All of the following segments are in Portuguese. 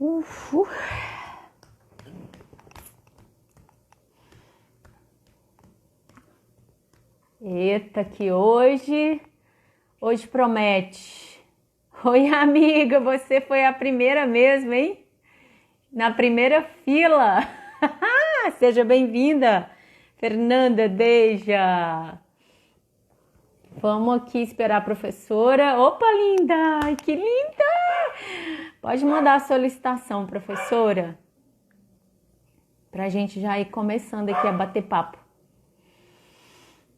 Uf. Eita, que hoje promete. Oi, amiga, você foi a primeira mesmo, hein? Na primeira fila. Seja bem-vinda, Fernanda Deja. Vamos aqui esperar a professora. Opa, linda! Ai, que linda! Pode mandar a solicitação, professora, para a gente já ir começando aqui a bater papo.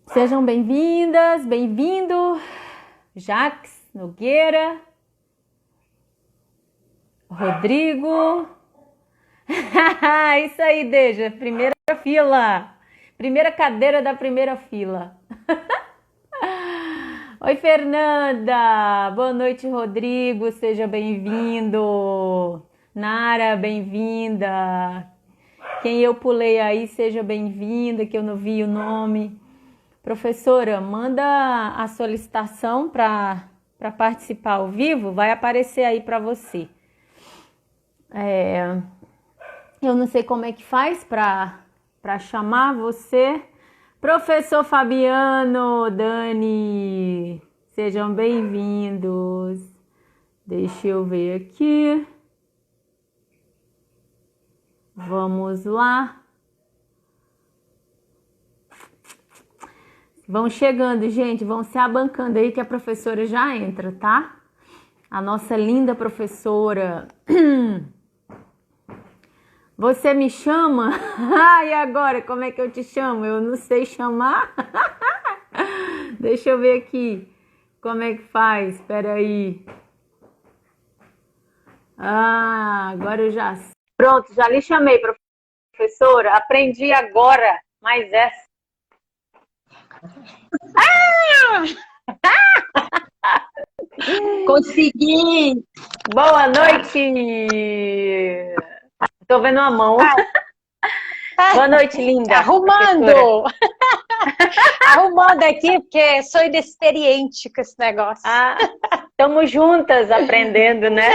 Sejam bem-vindas, bem-vindo, Jax Nogueira, Rodrigo. Isso aí, Deja, primeira fila, primeira cadeira da primeira fila. Oi, Fernanda, boa noite, Rodrigo, seja bem-vindo. Nara, bem-vinda. Quem eu pulei aí, seja bem-vinda, que eu não vi o nome. Professora, manda a solicitação para participar ao vivo, vai aparecer aí para você. Eu não sei como é que faz para chamar você. Professor Fabiano, Dani, sejam bem-vindos. Deixa eu ver aqui. Vamos lá. Vão chegando, gente, vão se abancando aí que a professora já entra, tá? A nossa linda professora. Você me chama? E agora, como é que eu te chamo? Eu não sei chamar. Deixa eu ver aqui como é que faz. Espera aí. Agora eu já... Pronto, já lhe chamei, professora. Aprendi agora mais essa. Consegui! Boa noite! Tô vendo a mão. Boa noite, linda. Arrumando! Arrumando aqui, porque sou inexperiente com esse negócio. Estamos juntas aprendendo, né?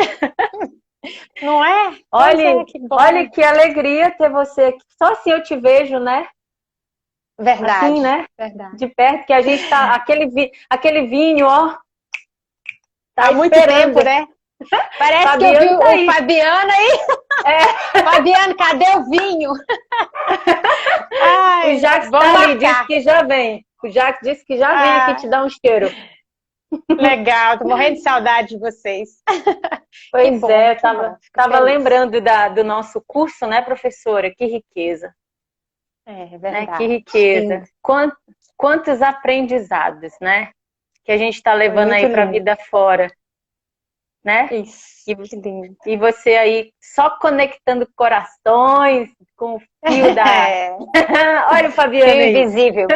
Não é? Olha que alegria ter você aqui. Só assim eu te vejo, né? Verdade. Assim, né? Verdade. De perto, que a gente tá... Aquele vinho, ó. Tá há muito tempo, né? Parece Fabiano que eu vi tá o Fabiano aí. Fabiano, cadê o vinho? O Jax tá ali, disse que já vem. O Jax disse que já vem aqui te dar um cheiro. Legal, tô morrendo de saudade de vocês. Pois tava lembrando do nosso curso, né, professora? Que riqueza. É verdade. Né? Que riqueza. Quantos aprendizados, né? Que a gente tá levando aí pra vida fora. Né? Isso, que lindo. E você aí só conectando corações com o fio da... Olha o Fabiano fio aí. Invisível.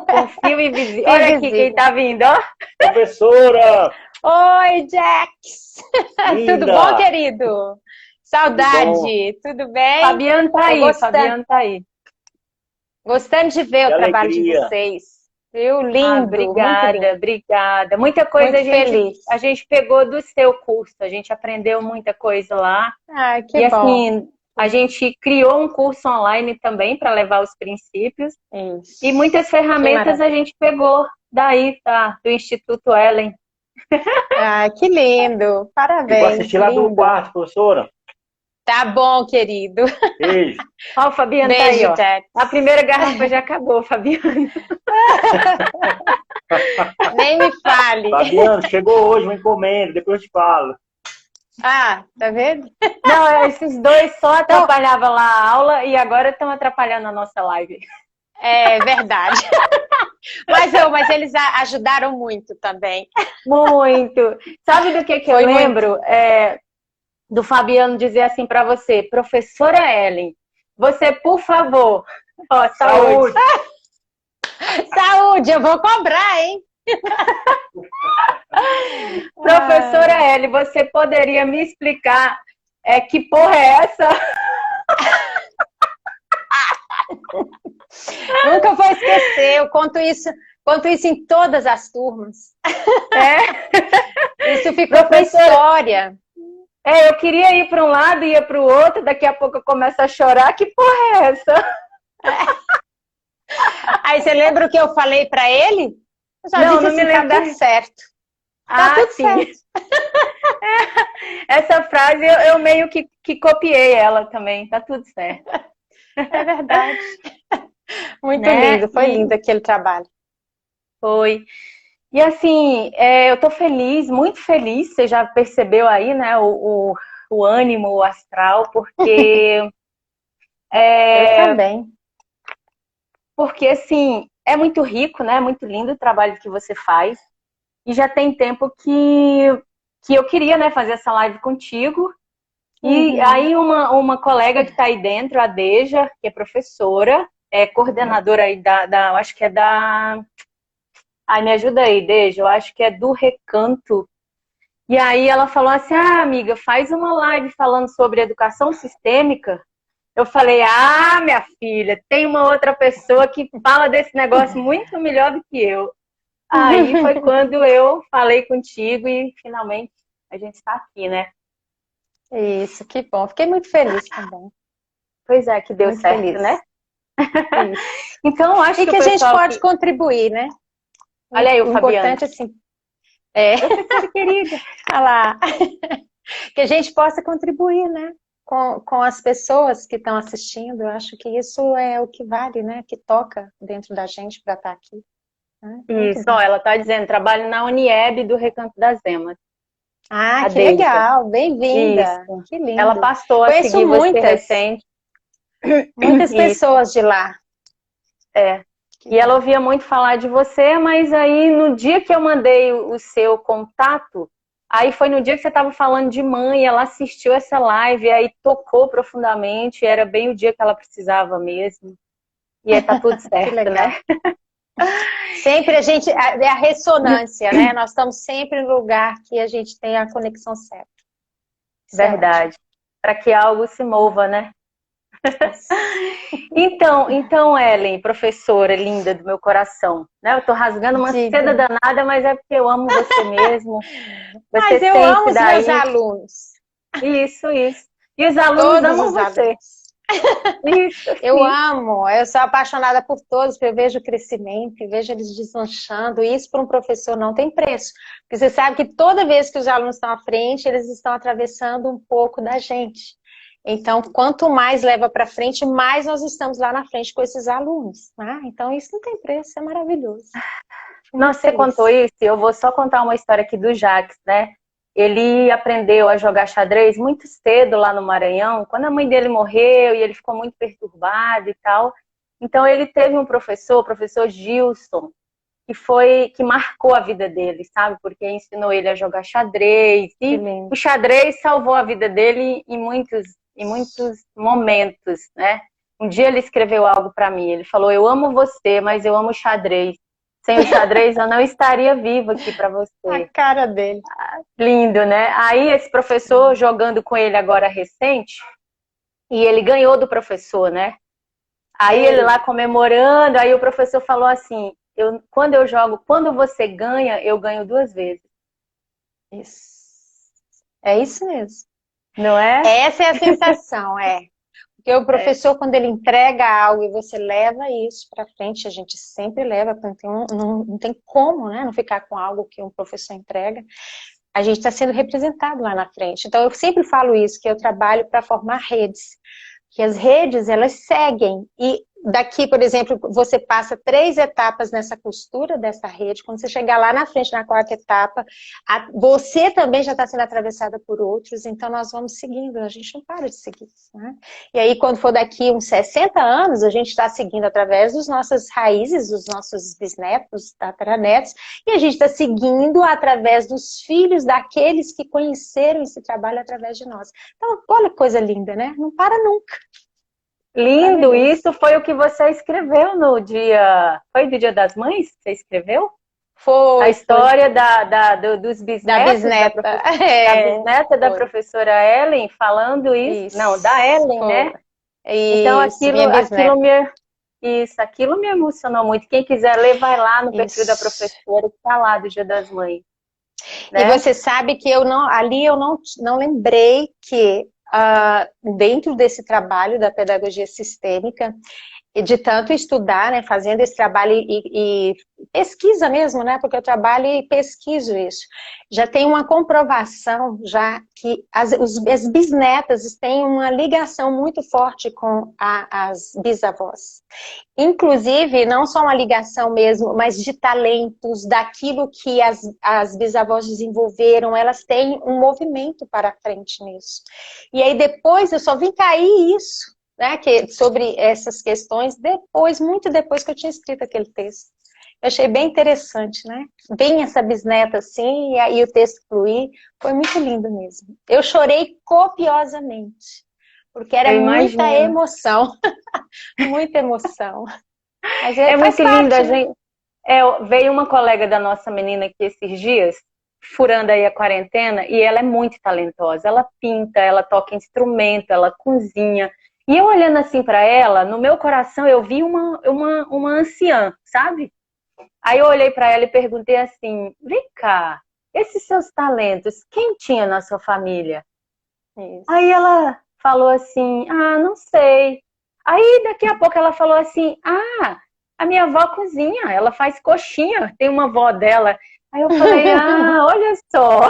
Com fio invisível. Olha aqui quem tá vindo, ó. Professora! Oi, Jax! Tudo bom, querido? Saudade, tudo bem? Fabiano tá aí, Fabiano tá aí. Gostando de ver o trabalho de vocês. Eu lindo, obrigada. Muita coisa a gente pegou do seu curso, a gente aprendeu muita coisa lá. Que bom. Assim, a gente criou um curso online também para levar os princípios. Isso. E muitas ferramentas a gente pegou daí, do Instituto Ellen. Que lindo. Parabéns. Vou assistir lá do quarto, professora. Tá bom, querido. Beijo. Ó, o Fabiano Beijo, tá aí, ó. Jax. A primeira garrafa já acabou, Fabiano. Nem me fale. Fabiano, chegou hoje uma encomenda, depois eu te falo. Tá vendo? Não, esses dois só atrapalhavam lá a aula e agora estão atrapalhando a nossa live. É verdade. Mas eles ajudaram muito também. Muito. Sabe do que eu lembro? Do Fabiano dizer assim para você, professora Ellen, você, por favor... Ó, saúde. Saúde, eu vou cobrar, hein? Professora Ellen, você poderia me explicar que porra é essa? Nunca vou esquecer, eu conto isso em todas as turmas. Isso ficou pra história. eu queria ir para um lado, ia para o outro, daqui a pouco eu começo a chorar. Que porra é essa? Aí você lembra o que eu falei para ele? Eu só Não, disse não assim, me lembro. tá tudo certo. Tá tudo sim. certo. Essa frase eu meio que copiei ela também. Tá tudo certo. É verdade. Muito Né? lindo, foi lindo aquele trabalho. Foi. E assim, eu tô feliz, muito feliz, você já percebeu aí, né, o ânimo, o astral, porque Eu também. porque assim, é muito rico, né? Muito lindo o trabalho que você faz. E já tem tempo que eu queria, né, fazer essa live contigo. E aí uma colega que está aí dentro, a Deja, que é professora, é coordenadora aí eu acho que é da... Ai, me ajuda aí, Deja, eu acho que é do Recanto. E aí ela falou assim, amiga, faz uma live falando sobre educação sistêmica. Eu falei, minha filha, tem uma outra pessoa que fala desse negócio muito melhor do que eu. Aí foi quando eu falei contigo e finalmente a gente está aqui, né? Isso, que bom. Fiquei muito feliz também. Pois é, que deu Muito certo, feliz. né? Isso. Então, acho E que que o a gente pessoal pode contribuir, né? Olha aí o Fabiano. Importante, assim, Professora querida. olha lá. Que a gente possa contribuir, né? Com as pessoas que estão assistindo. Eu acho que isso é o que vale, né? Que toca dentro da gente para estar aqui. Né? Isso, ó, ela está dizendo, trabalho na Unieb do Recanto das Emas. A Que Deja. legal, bem-vinda. Isso. Que lindo. Ela passou a Conheço seguir você recente. muitas Isso. pessoas de lá. E ela ouvia muito falar de você, mas aí no dia que eu mandei o seu contato, aí foi no dia que você estava falando de mãe, ela assistiu essa live, aí tocou profundamente, era bem o dia que ela precisava mesmo. E aí tá tudo certo, legal. né? Sempre é a ressonância, né? Nós estamos sempre no lugar que a gente tem a conexão certa. Verdade. Para que algo se mova, né? Então, Ellen, professora linda do meu coração, né? Eu tô rasgando uma seda danada, mas é porque eu amo você mesmo. Mas eu amo os meus alunos. Isso. E os alunos amam você. Isso. Eu amo, eu sou apaixonada por todos, porque eu vejo o crescimento, eu vejo eles deslanchando, e isso para um professor não tem preço. Porque você sabe que toda vez que os alunos estão à frente, eles estão atravessando um pouco da gente. Então, quanto mais leva para frente, mais nós estamos lá na frente com esses alunos. Né? Então, isso não tem preço, é maravilhoso. Nossa, você contou isso? Eu vou só contar uma história aqui do Jax, né? Ele aprendeu a jogar xadrez muito cedo lá no Maranhão, quando a mãe dele morreu e ele ficou muito perturbado e tal. Então ele teve um professor, o professor Gilson, que marcou a vida dele, sabe? Porque ensinou ele a jogar xadrez. E o xadrez salvou a vida dele em muitos momentos, né? Um dia ele escreveu algo para mim, ele falou, eu amo você, mas eu amo xadrez. Sem o xadrez eu não estaria viva aqui para você. A cara dele. Lindo, né? Aí esse professor jogando com ele agora recente, e ele ganhou do professor, né? Aí ele lá comemorando, aí o professor falou assim, quando eu jogo, quando você ganha, eu ganho 2 vezes. Isso. É isso mesmo. Não é? Essa é a sensação, Porque o professor, quando ele entrega algo e você leva isso para frente, a gente sempre leva, porque não tem como, né, não ficar com algo que um professor entrega. A gente está sendo representado lá na frente. Então, eu sempre falo isso, que eu trabalho para formar redes. Que as redes, elas seguem. E daqui, por exemplo, você passa 3 etapas nessa costura dessa rede. Quando você chegar lá na frente, na 4ª etapa, você também já está sendo atravessada por outros. Então, nós vamos seguindo. A gente não para de seguir. Né? E aí, quando for daqui uns 60 anos, a gente está seguindo através das nossas raízes, dos nossos bisnetos, tataranetos. E a gente está seguindo através dos filhos daqueles que conheceram esse trabalho através de nós. Então, olha que coisa linda, né? Não para nunca. Lindo, isso foi o que você escreveu no dia... Foi do Dia das Mães que você escreveu? Foi. A história dos bisnetos, da bisneta da professora Ellen, falando isso. Não, da Ellen, né? Então aquilo me emocionou muito. Quem quiser ler, vai lá no perfil da professora que está lá do Dia das Mães. E né? você sabe que ali eu não lembrei que dentro desse trabalho da pedagogia sistêmica, e de tanto estudar, né, fazendo esse trabalho e pesquisa mesmo, né, porque eu trabalho e pesquiso isso. Já tem uma comprovação já que as bisnetas têm uma ligação muito forte com as bisavós. Inclusive, não só uma ligação mesmo, mas de talentos, daquilo que as bisavós desenvolveram, elas têm um movimento para frente nisso. E aí depois eu só vim cair isso, né, sobre essas questões, muito depois que eu tinha escrito aquele texto. Eu achei bem interessante, né? Bem essa bisneta assim, e aí o texto fluir, foi muito lindo mesmo. Eu chorei copiosamente, porque era muita emoção, muita emoção. Mas É faz muito lindo, parte, a né? gente. Veio uma colega da nossa menina aqui esses dias, furando aí a quarentena, e ela é muito talentosa. Ela pinta, ela toca instrumento, ela cozinha. E eu olhando assim para ela, no meu coração eu vi uma anciã, sabe? Aí eu olhei para ela e perguntei assim: vem cá, esses seus talentos, quem tinha na sua família? Isso. Aí ela falou assim: ah, não sei. Aí daqui a pouco ela falou assim: ah, a minha avó cozinha, ela faz coxinha, tem uma avó dela. Aí eu falei: ah, olha só.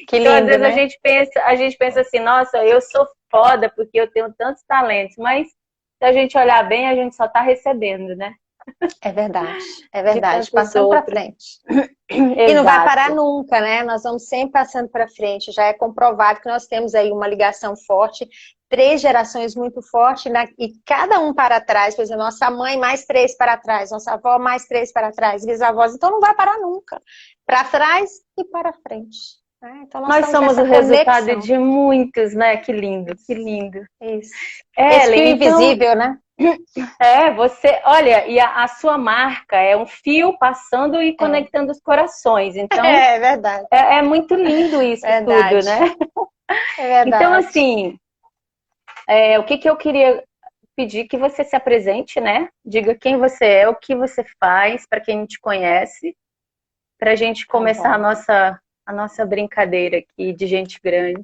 Que Então, às lindo, vezes né? a gente pensa assim: nossa, eu sou foda porque eu tenho tantos talentos, mas se a gente olhar bem, a gente só tá recebendo, né? É verdade, é De verdade. tantos Passando para outros. frente. E não vai parar Exato. nunca, né? Nós vamos sempre passando para frente. Já é comprovado que nós temos aí uma ligação forte, 3 gerações muito fortes, e cada um para trás. Por exemplo, nossa mãe mais 3 para trás, nossa avó mais 3 para trás, bisavós. Então não vai parar nunca. Para trás e para frente. Né? Então nós Nós estamos somos nessa o resultado conexão. de muitos, né? Que lindo, que lindo. Isso. Esse fio Ellen, então, invisível, né? você, olha, e a sua marca é um fio passando e É, conectando os corações. Então, é verdade. é muito lindo isso tudo, Verdade. né? É Então, verdade. assim, o que eu queria pedir que você se apresente, né? Diga quem você é, o que você faz, para quem te conhece, para a gente Tá começar bom. a nossa brincadeira aqui de gente grande.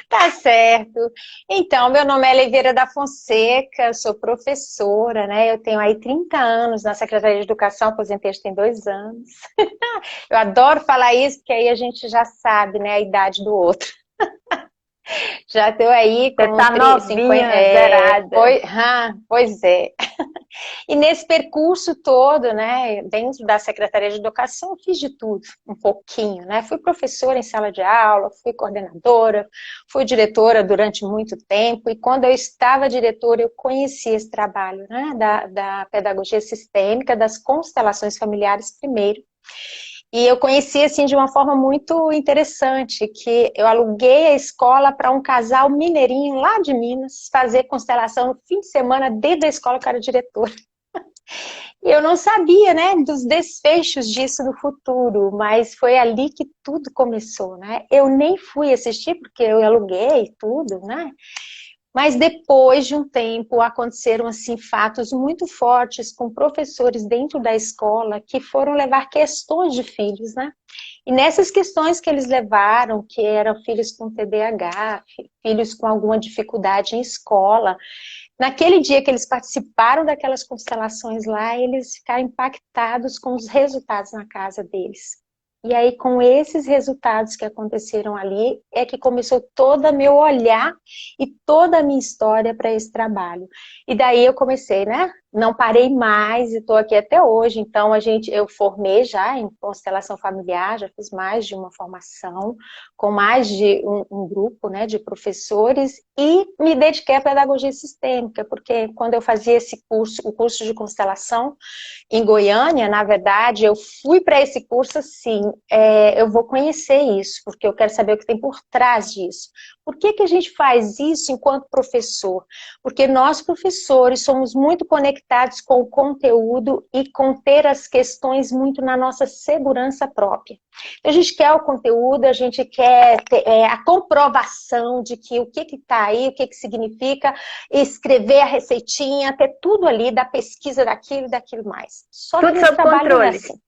Tá certo. Então, meu nome é Oliveira da Fonseca, eu sou professora, né? Eu tenho aí 30 anos na Secretaria de Educação, aposentei tem 2 anos. Eu adoro falar isso, porque aí a gente já sabe, né, a idade do outro. Já estou aí Você com tá 50, novinha, zerada. pois é. E nesse percurso todo, né, dentro da Secretaria de Educação, eu fiz de tudo, um pouquinho, né? Fui professora em sala de aula, fui coordenadora, fui diretora durante muito tempo, e quando eu estava diretora, eu conheci esse trabalho, né, da pedagogia sistêmica, das constelações familiares primeiro. E eu conheci, assim, de uma forma muito interessante, que eu aluguei a escola para um casal mineirinho lá de Minas fazer constelação no fim de semana dentro da escola que eu era diretora. E eu não sabia, né, dos desfechos disso no futuro, mas foi ali que tudo começou, né? Eu nem fui assistir porque eu aluguei tudo, né? Mas depois de um tempo aconteceram assim fatos muito fortes com professores dentro da escola que foram levar questões de filhos, né? E nessas questões que eles levaram, que eram filhos com TDAH, filhos com alguma dificuldade em escola, naquele dia que eles participaram daquelas constelações lá, eles ficaram impactados com os resultados na casa deles. E aí, com esses resultados que aconteceram ali, é que começou todo o meu olhar e toda a minha história para esse trabalho. E daí eu comecei, né? Não parei mais e estou aqui até hoje. Então, eu formei já em constelação familiar, já fiz mais de uma formação, com mais de um grupo, né, de professores, e me dediquei à pedagogia sistêmica, porque quando eu fazia esse curso, o curso de constelação, em Goiânia, na verdade, eu fui para esse curso assim, eu vou conhecer isso, porque eu quero saber o que tem por trás disso. Por que a gente faz isso enquanto professor? Porque nós, professores, somos muito conectados com o conteúdo e com ter as questões muito na nossa segurança própria. A gente quer o conteúdo, a gente quer ter, a comprovação de que o que está aí, o que significa, escrever a receitinha, ter tudo ali da pesquisa daquilo e daquilo mais. Só que Tudo nesse sob trabalho não é controle. assim.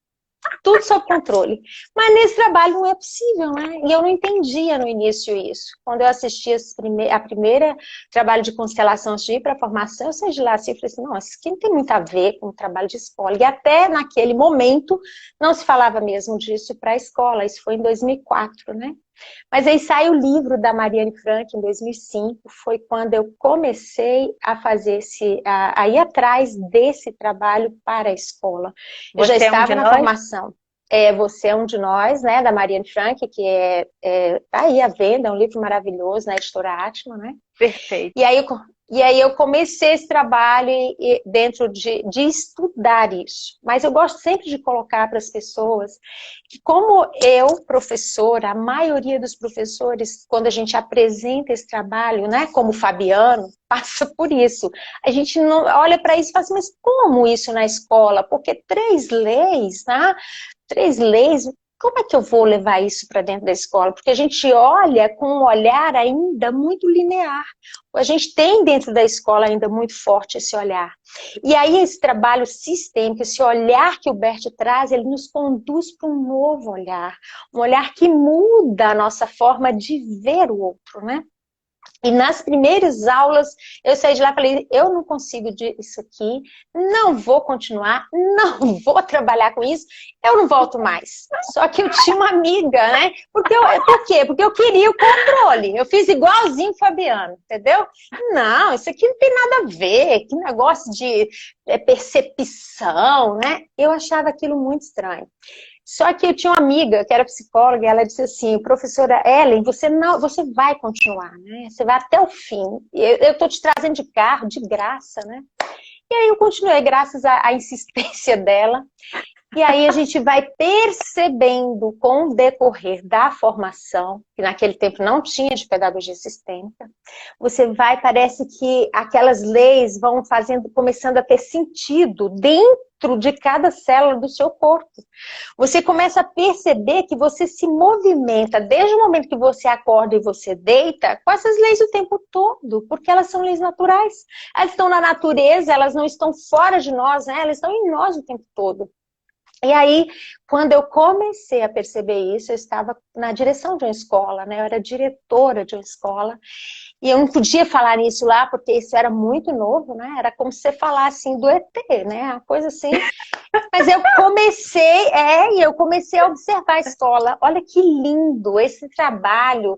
tudo sob controle. Mas nesse trabalho não é possível, né? E eu não entendia no início isso. Quando eu assisti a primeira trabalho de constelação antes de ir para a formação, eu saí de lá assim e falei assim, não, isso aqui não tem muito a ver com o trabalho de escola. E até naquele momento não se falava mesmo disso para a escola. Isso foi em 2004, né? Mas aí sai o livro da Mariane Frank em 2005, foi quando eu comecei a fazer a ir atrás desse trabalho para a escola. Eu já estava na formação. Você é um de nós, né, da Mariane Frank, que tá aí à venda, é um livro maravilhoso, na editora Atma, né? Perfeito. E aí eu comecei esse trabalho dentro de estudar isso. Mas eu gosto sempre de colocar para as pessoas que como eu, professora, a maioria dos professores, quando a gente apresenta esse trabalho, né, como o Fabiano, passa por isso. A gente não olha para isso e fala assim, mas como isso na escola? Porque 3 leis, tá? 3 leis, como é que eu vou levar isso para dentro da escola? Porque a gente olha com um olhar ainda muito linear. A gente tem dentro da escola ainda muito forte esse olhar. E aí esse trabalho sistêmico, esse olhar que o Bert traz, ele nos conduz para um novo olhar. Um olhar que muda a nossa forma de ver o outro, né? E nas primeiras aulas, eu saí de lá e falei, eu não consigo isso aqui, não vou continuar, não vou trabalhar com isso, eu não volto mais. Só que eu tinha uma amiga, né? Por quê? Porque eu queria o controle. Eu fiz igualzinho o Fabiano, entendeu? Não, isso aqui não tem nada a ver, que negócio de percepção, né? Eu achava aquilo muito estranho. Só que eu tinha uma amiga que era psicóloga e ela disse assim, professora Ellen, você vai continuar, né? Você vai até o fim. Eu estou te trazendo de carro, de graça, né? E aí eu continuei, graças à insistência dela. E aí a gente vai percebendo com o decorrer da formação, que naquele tempo não tinha de pedagogia sistêmica, parece que aquelas leis vão começando a ter sentido dentro de cada célula do seu corpo. Você começa a perceber que você se movimenta desde o momento que você acorda e você deita com essas leis o tempo todo, porque elas são leis naturais. Elas estão na natureza, elas não estão fora de nós, né? Elas estão em nós o tempo todo. E aí, quando eu comecei a perceber isso, eu estava na direção de uma escola, né? Eu era diretora de uma escola. E eu não podia falar nisso lá, porque isso era muito novo, né? Era como se você falasse assim, do ET, né? Uma coisa assim. Mas eu comecei a observar a escola. Olha que lindo esse trabalho,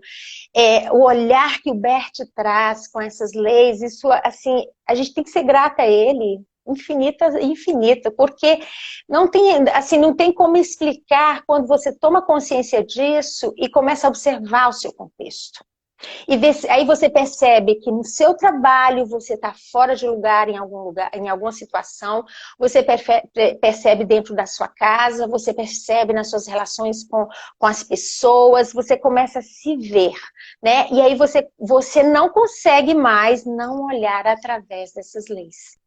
o olhar que o Bert traz com essas leis. Isso, assim, a gente tem que ser grata a ele. Infinita, porque não tem como explicar quando você toma consciência disso e começa a observar o seu contexto. E aí você percebe que no seu trabalho você está fora de lugar, em alguma situação, você percebe dentro da sua casa, você percebe nas suas relações com as pessoas, você começa a se ver, né? E aí você não consegue mais não olhar através dessas leis.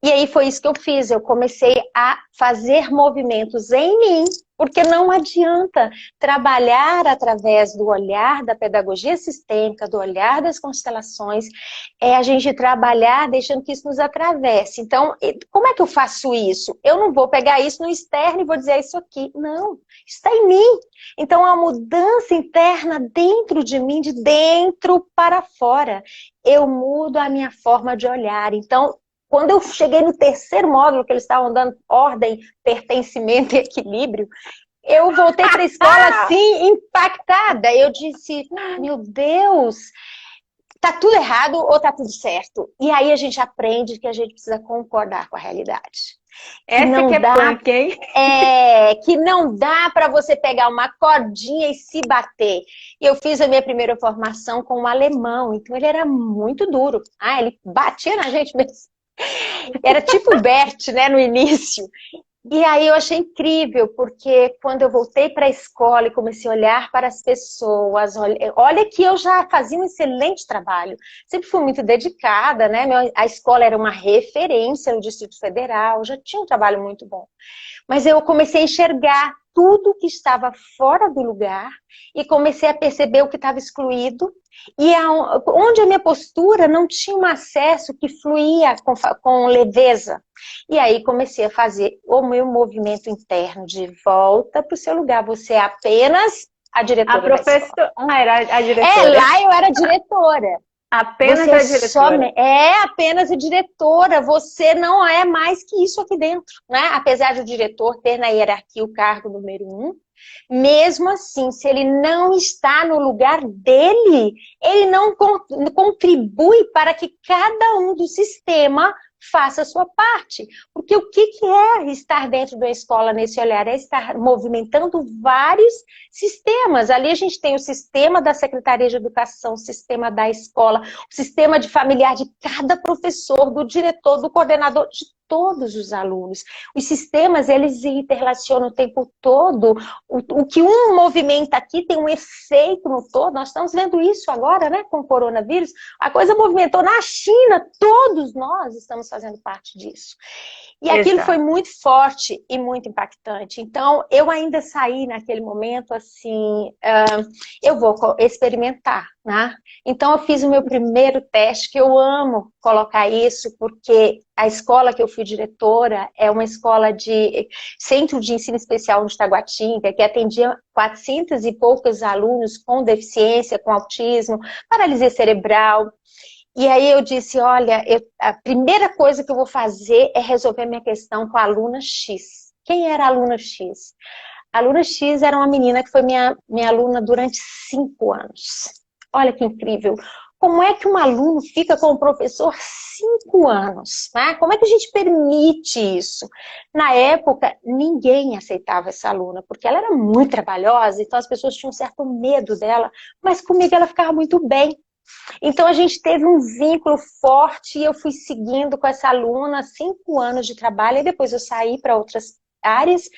E aí foi isso que eu fiz, eu comecei a fazer movimentos em mim, porque não adianta trabalhar através do olhar da pedagogia sistêmica, do olhar das constelações, a gente trabalhar deixando que isso nos atravesse. Então, como é que eu faço isso? Eu não vou pegar isso no externo e vou dizer isso aqui. Não, está em mim. Então, a mudança interna dentro de mim, de dentro para fora. Eu mudo a minha forma de olhar. Então, quando eu cheguei no 3º módulo, que eles estavam dando ordem, pertencimento e equilíbrio, eu voltei para a escola assim, impactada. Eu disse, meu Deus, tá tudo errado ou tá tudo certo? E aí a gente aprende que a gente precisa concordar com a realidade. Essa que é punk, hein? Que não dá para você pegar uma cordinha e se bater. E eu fiz a minha primeira formação com um alemão, então ele era muito duro. Ele batia na gente mesmo. Era tipo o Bert, né, no início. E aí eu achei incrível, porque quando eu voltei para a escola e comecei a olhar para as pessoas, olha que eu já fazia um excelente trabalho. Sempre fui muito dedicada, né? A escola era uma referência no Distrito Federal, já tinha um trabalho muito bom. Mas eu comecei a enxergar tudo que estava fora do lugar e comecei a perceber o que estava excluído e onde a minha postura não tinha um acesso que fluía com leveza. E aí comecei a fazer o meu movimento interno de volta para o seu lugar. Você é apenas a diretora da escola. professora. Era a diretora. Lá eu era diretora. Apenas Você a diretora. é apenas a diretora, você não é mais que isso aqui dentro, né? Apesar do diretor ter na hierarquia o cargo número 1, mesmo assim, se ele não está no lugar dele, ele não contribui para que cada um do sistema faça a sua parte. Porque o que é estar dentro da escola nesse olhar? É estar movimentando vários sistemas. Ali a gente tem o sistema da Secretaria de Educação, o sistema da escola, o sistema de familiar de cada professor, do diretor, do coordenador, de todos os alunos. Os sistemas, eles interrelacionam o tempo todo. O que um movimenta aqui tem um efeito no todo. Nós estamos vendo isso agora, né, com o coronavírus. A coisa movimentou na China, todos nós estamos fazendo parte disso. E aquilo foi muito forte e muito impactante. Então, eu ainda saí naquele momento assim, eu vou experimentar, né? Então, eu fiz o meu primeiro teste, que eu amo colocar isso, porque a escola que eu fui diretora é uma escola de Centro de Ensino Especial de Taguatinga, que atendia 400 e poucos alunos com deficiência, com autismo, paralisia cerebral. E aí eu disse, olha, a primeira coisa que eu vou fazer é resolver minha questão com a aluna X. Quem era a aluna X? A aluna X era uma menina que foi minha aluna durante 5 anos. Olha que incrível. Como é que um aluno fica com o professor 5 anos? Né? Como é que a gente permite isso? Na época, ninguém aceitava essa aluna, porque ela era muito trabalhosa, então as pessoas tinham um certo medo dela, mas comigo ela ficava muito bem. Então a gente teve um vínculo forte e eu fui seguindo com essa aluna 5 anos de trabalho e depois eu saí para outras áreas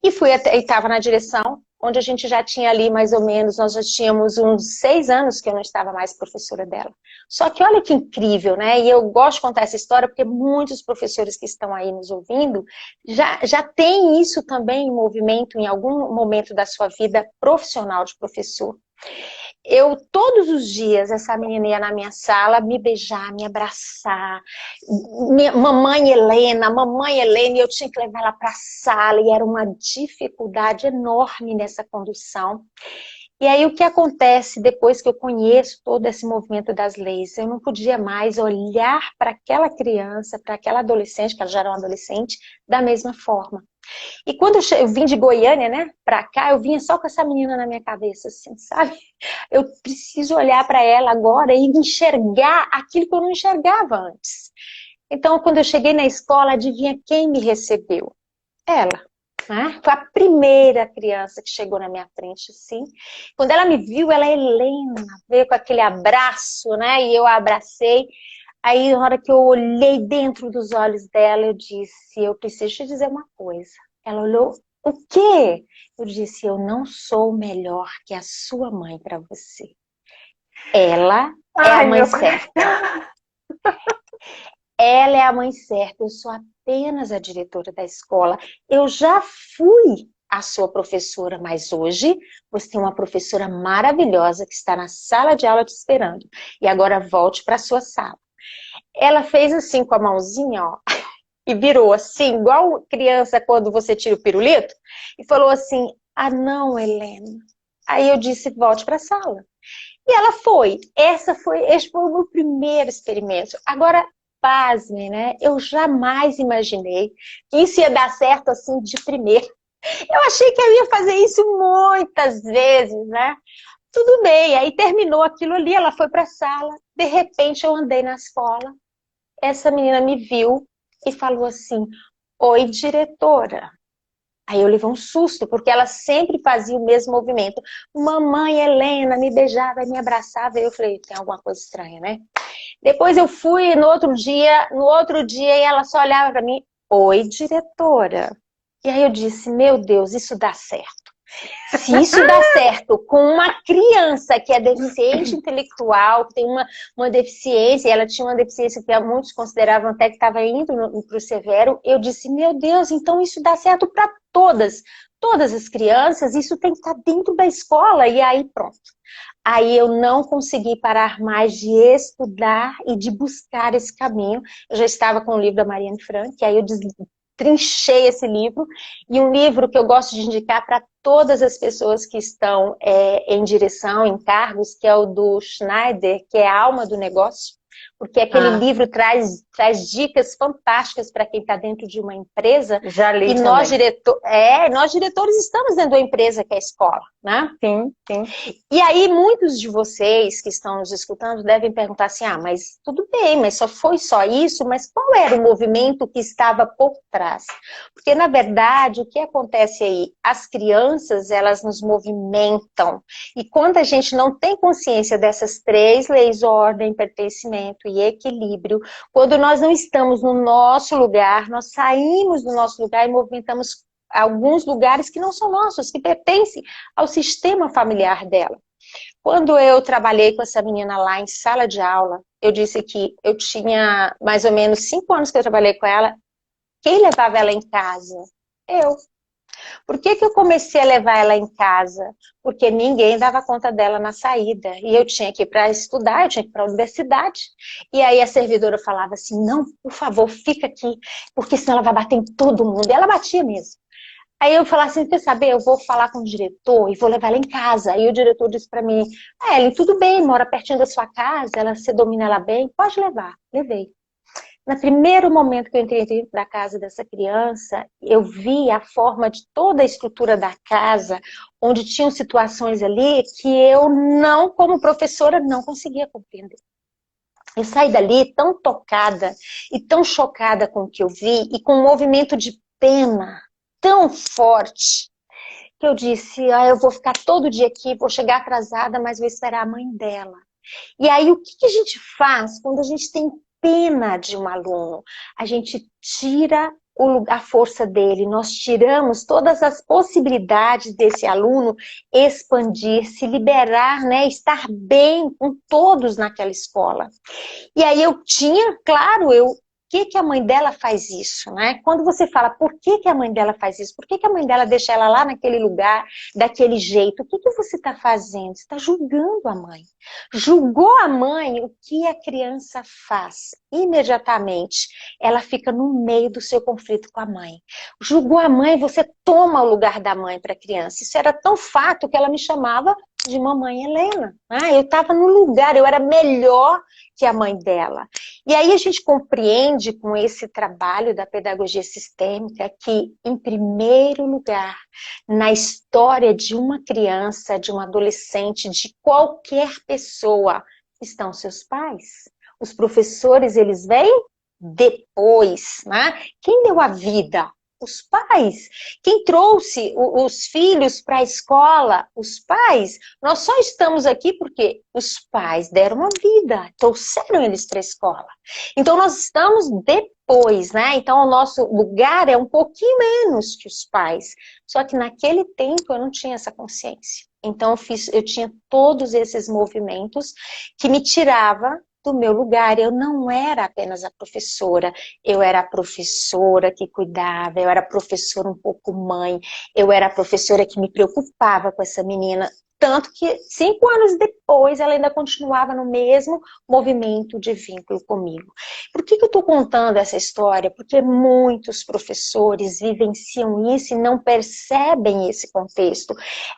e estava na direção, onde a gente já tinha ali mais ou menos, nós já tínhamos uns 6 anos que eu não estava mais professora dela. Só que olha que incrível, né? E eu gosto de contar essa história porque muitos professores que estão aí nos ouvindo já têm isso também em movimento em algum momento da sua vida profissional de professor. Todos os dias, essa menina ia na minha sala me beijar, me abraçar. Mamãe Helena, e eu tinha que levar ela para a sala, e era uma dificuldade enorme nessa condução. E aí, o que acontece depois que eu conheço todo esse movimento das leis? Eu não podia mais olhar para aquela criança, para aquela adolescente, que ela já era uma adolescente, da mesma forma. E quando eu vim de Goiânia, né, pra cá, eu vinha só com essa menina na minha cabeça, assim, sabe? Eu preciso olhar para ela agora e enxergar aquilo que eu não enxergava antes. Então, quando eu cheguei na escola, adivinha quem me recebeu? Ela, né? Foi a primeira criança que chegou na minha frente, assim. Quando ela me viu, ela, Helena, veio com aquele abraço, né, e eu a abracei. Aí, na hora que eu olhei dentro dos olhos dela, eu disse, eu preciso te dizer uma coisa. Ela olhou, o quê? Eu disse, eu não sou melhor que a sua mãe para você. Ela é a mãe certa. Ela é a mãe certa, eu sou apenas a diretora da escola. Eu já fui a sua professora, mas hoje você tem uma professora maravilhosa que está na sala de aula te esperando. E agora volte para a sua sala. Ela fez assim com a mãozinha, ó, e virou assim, igual criança quando você tira o pirulito, e falou assim, ah não, Helena. Aí eu disse, volte para a sala. E ela foi. Este foi o meu primeiro experimento. Agora, pasme, né? Eu jamais imaginei que isso ia dar certo assim de primeira. Eu achei que eu ia fazer isso muitas vezes, né? Tudo bem, aí terminou aquilo ali, ela foi para a sala, de repente eu andei na escola, essa menina me viu e falou assim, oi, diretora. Aí eu levei um susto, porque ela sempre fazia o mesmo movimento. Mamãe Helena me beijava e me abraçava, e eu falei, tem alguma coisa estranha, né? Depois eu fui no outro dia, e ela só olhava para mim, oi, diretora. E aí eu disse, meu Deus, isso dá certo. Se isso dá certo com uma criança que é deficiente intelectual, que tem uma deficiência, e ela tinha uma deficiência que muitos consideravam até que estava indo para o severo, eu disse, meu Deus, então isso dá certo para todas as crianças, isso tem que estar dentro da escola, e aí pronto. Aí eu não consegui parar mais de estudar e de buscar esse caminho. Eu já estava com o livro da Marianne Frank, aí eu trinchei esse livro, e um livro que eu gosto de indicar para todas as pessoas que estão em direção, em cargos, que é o do Schneider, que é a alma do negócio, porque aquele livro traz dicas fantásticas para quem está dentro de uma empresa. Já li e também. Nós diretores estamos dentro da empresa que é a escola, né? Sim, sim. E aí muitos de vocês que estão nos escutando devem perguntar assim, mas tudo bem, mas foi só isso, mas qual era o movimento que estava por trás? Porque na verdade o que acontece aí? As crianças, elas nos movimentam, e quando a gente não tem consciência dessas 3 leis, ordem, pertencimento e equilíbrio, quando nós não estamos no nosso lugar, nós saímos do nosso lugar e movimentamos alguns lugares que não são nossos, que pertencem ao sistema familiar dela. Quando eu trabalhei com essa menina lá em sala de aula, eu disse que eu tinha mais ou menos 5 anos que eu trabalhei com ela. Quem levava ela em casa? Eu. Por que eu comecei a levar ela em casa? Porque ninguém dava conta dela na saída. E eu tinha que ir para estudar, eu tinha que ir para a universidade. E aí a servidora falava assim, não, por favor, fica aqui, porque senão ela vai bater em todo mundo. E ela batia mesmo. Aí eu falava assim, quer saber, eu vou falar com o diretor e vou levar ela em casa. Aí o diretor disse para mim, Ellen, tudo bem, mora pertinho da sua casa, você domina ela bem, pode levar. Levei. No primeiro momento que eu entrei dentro da casa dessa criança, eu vi a forma de toda a estrutura da casa, onde tinham situações ali que eu não, como professora, não conseguia compreender. Eu saí dali tão tocada e tão chocada com o que eu vi e com um movimento de pena tão forte que eu disse, eu vou ficar todo dia aqui, vou chegar atrasada, mas vou esperar a mãe dela. E aí o que a gente faz quando a gente tem pena de um aluno? A gente tira a força dele, nós tiramos todas as possibilidades desse aluno expandir, se liberar, né, estar bem com todos naquela escola. E aí eu tinha, claro, por que a mãe dela faz isso, né? Quando você fala, por que a mãe dela faz isso? Por que a mãe dela deixa ela lá naquele lugar, daquele jeito? O que você está fazendo? Você está julgando a mãe. Julgou a mãe, o que a criança faz? Imediatamente, ela fica no meio do seu conflito com a mãe. Julgou a mãe, você toma o lugar da mãe para a criança. Isso era tão fato que ela me chamava de mamãe Helena. Eu estava no lugar, eu era melhor que a mãe dela. E aí a gente compreende com esse trabalho da pedagogia sistêmica que, em primeiro lugar, na história de uma criança, de um adolescente, de qualquer pessoa, estão seus pais. Os professores, eles vêm depois, né? Quem deu a vida? Os pais. Quem trouxe os filhos para a escola? Os pais. Nós só estamos aqui porque os pais deram a vida, trouxeram eles para a escola. Então nós estamos depois, né? Então o nosso lugar é um pouquinho menos que os pais. Só que naquele tempo eu não tinha essa consciência. Então eu tinha todos esses movimentos que me tiravam do meu lugar. Eu não era apenas a professora, eu era a professora que cuidava, eu era a professora um pouco mãe, eu era a professora que me preocupava com essa menina, tanto que 5 anos depois ela ainda continuava no mesmo movimento de vínculo comigo. Por que eu estou contando essa história? Porque muitos professores vivenciam isso e não percebem esse contexto.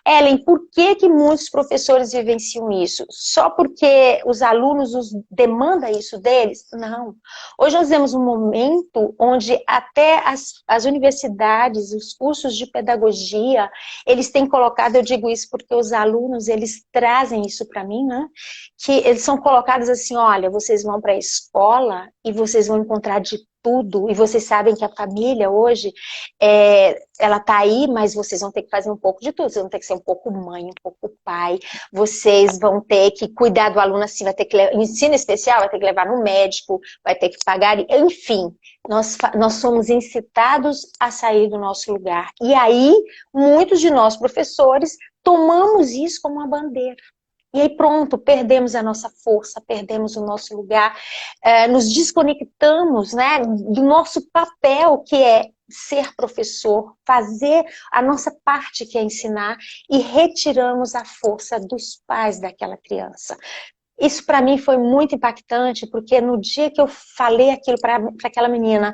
Ellen, por que muitos professores vivenciam isso? Só porque os alunos demandam isso deles? Não. Hoje nós temos um momento onde até as universidades, os cursos de pedagogia, eles têm colocado, eu digo isso porque os alunos, eles trazem isso para mim, né? Que eles são colocados assim, olha, vocês vão para a escola e vocês vão encontrar de tudo, e vocês sabem que a família hoje, ela tá aí, mas vocês vão ter que fazer um pouco de tudo, vocês vão ter que ser um pouco mãe, um pouco pai, vocês vão ter que cuidar do aluno assim, vai ter que ensino especial, vai ter que levar no médico, vai ter que pagar, enfim, nós somos incitados a sair do nosso lugar. E aí, muitos de nós, professores, tomamos isso como uma bandeira. E aí pronto, perdemos a nossa força, perdemos o nosso lugar, nos desconectamos, né, do nosso papel, que é ser professor, fazer a nossa parte, que é ensinar, e retiramos a força dos pais daquela criança. Isso para mim foi muito impactante, porque no dia que eu falei aquilo para aquela menina,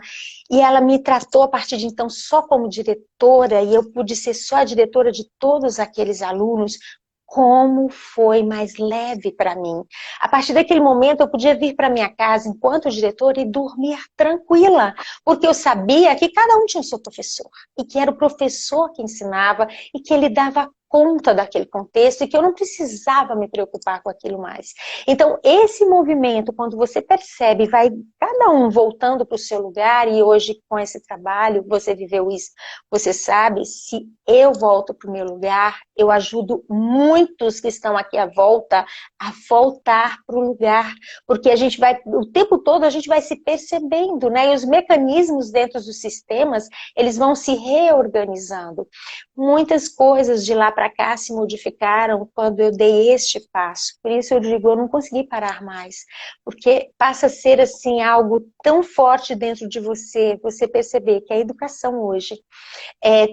e ela me tratou a partir de então só como diretora, e eu pude ser só a diretora de todos aqueles alunos, como foi mais leve para mim. A partir daquele momento eu podia vir para minha casa enquanto diretora e dormir tranquila, porque eu sabia que cada um tinha o seu professor, e que era o professor que ensinava, e que ele dava conta daquele contexto, e que eu não precisava me preocupar com aquilo mais. Então, esse movimento, quando você percebe, vai cada um voltando para o seu lugar, e hoje com esse trabalho, você viveu isso, você sabe, se eu volto para o meu lugar, eu ajudo muitos que estão aqui à volta a voltar para o lugar, porque a gente vai, o tempo todo a gente vai se percebendo, né? E os mecanismos dentro dos sistemas, eles vão se reorganizando. Muitas coisas de lá para cá se modificaram quando eu dei este passo. Por isso eu digo, eu não consegui parar mais, porque passa a ser assim algo tão forte dentro de você, você perceber que a educação hoje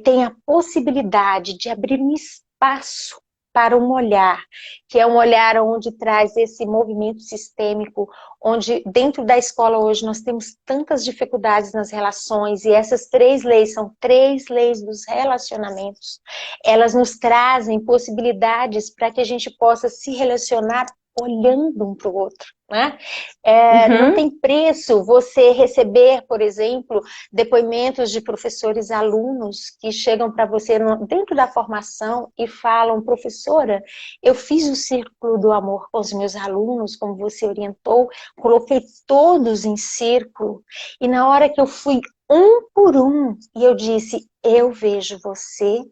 tem a possibilidade de abrir um espaço para um olhar, que é um olhar onde traz esse movimento sistêmico, onde dentro da escola hoje nós temos tantas dificuldades nas relações, e essas 3 leis são 3 leis dos relacionamentos. Elas nos trazem possibilidades para que a gente possa se relacionar olhando um para o outro, né? Não tem preço você receber, por exemplo, depoimentos de professores alunos que chegam para você dentro da formação e falam, professora, eu fiz o círculo do amor com os meus alunos, como você orientou, coloquei todos em círculo, e na hora que eu fui um por um, e eu disse, eu vejo você,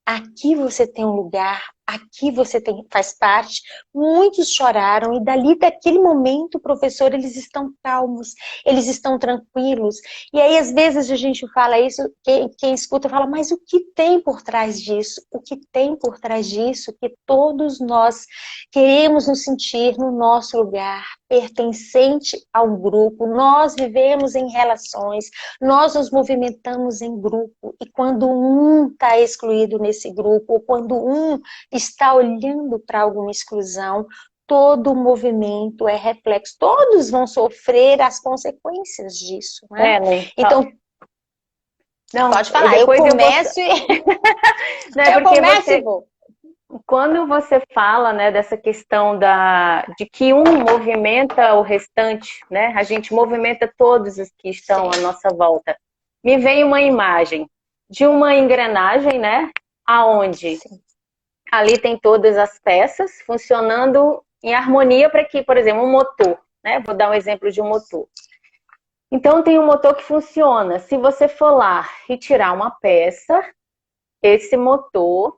aqui você tem um lugar, aqui você faz parte. Muitos choraram, e daquele momento, professor, eles estão calmos, eles estão tranquilos. E aí, às vezes, a gente fala isso, quem escuta fala, mas o que tem por trás disso? O que tem por trás disso? Que todos nós queremos nos sentir no nosso lugar, pertencente a um grupo, nós vivemos em relações, nós nos movimentamos em grupo, e quando um está excluído nesse grupo, ou quando um está olhando para alguma exclusão, todo o movimento é reflexo, todos vão sofrer as consequências disso, né? Né? Então, não, pode falar, depois eu começo e... Não, eu porque começo e vou. Quando você fala, né, dessa questão de que um movimenta o restante, né, a gente movimenta todos os que estão à nossa volta, me vem uma imagem de uma engrenagem, né, aonde ali tem todas as peças funcionando em harmonia para que, por exemplo, um motor, né, vou dar um exemplo de um motor. Então tem um motor que funciona. Se você for lá e tirar uma peça, esse motor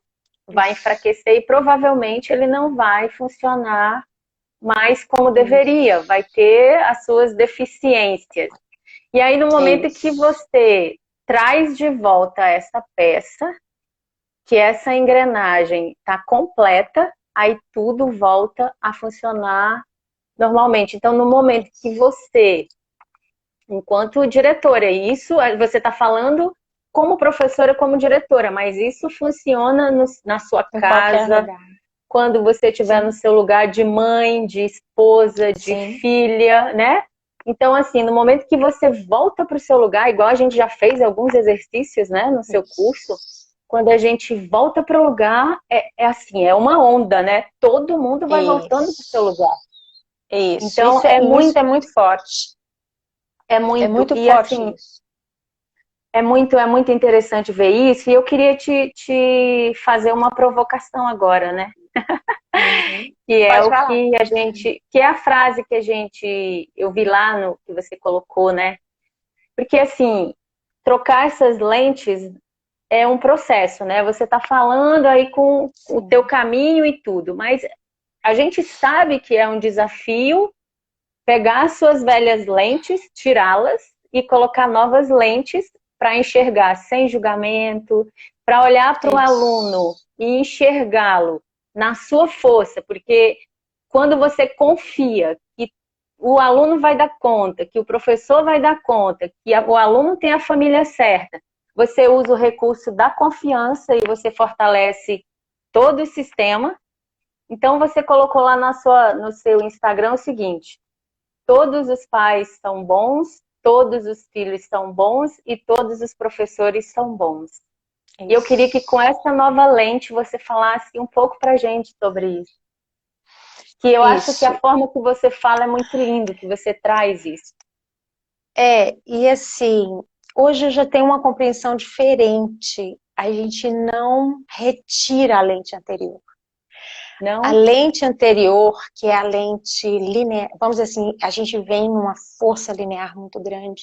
vai enfraquecer e provavelmente ele não vai funcionar mais como deveria, vai ter as suas deficiências. E aí no momento que você traz de volta essa peça, que essa engrenagem está completa, aí tudo volta a funcionar normalmente. Então no momento que você, enquanto diretora, isso você está falando como professora, como diretora, mas isso funciona na sua casa, quando você estiver no seu lugar de mãe, de esposa, de filha, né? Então, assim, no momento que você volta para o seu lugar, igual a gente já fez alguns exercícios, né, no seu curso, quando a gente volta para o lugar, é assim, é uma onda, né? Todo mundo vai voltando para o seu lugar. Então, isso é muito forte. É muito forte, assim, isso. É muito interessante ver isso, e eu queria te fazer uma provocação agora, né? Que é o que a gente, que é a frase que eu vi lá no que você colocou, né? Porque, assim, trocar essas lentes é um processo, né? Você tá falando aí com o teu caminho e tudo, mas a gente sabe que é um desafio pegar as suas velhas lentes, tirá-las e colocar novas lentes para enxergar sem julgamento, para olhar para o aluno e enxergá-lo na sua força, porque quando você confia que o aluno vai dar conta, que o professor vai dar conta, que o aluno tem a família certa, você usa o recurso da confiança e você fortalece todo o sistema. Então você colocou lá no seu Instagram o seguinte: todos os pais são bons, todos os filhos são bons e todos os professores são bons. E eu queria que com essa nova lente você falasse um pouco pra gente sobre isso. Que eu acho que a forma que você fala é muito lindo, que você traz isso. E assim, hoje eu já tenho uma compreensão diferente. A gente não retira a lente anterior. Não? A lente anterior, que é a lente linear, vamos dizer assim, a gente vem numa força linear muito grande.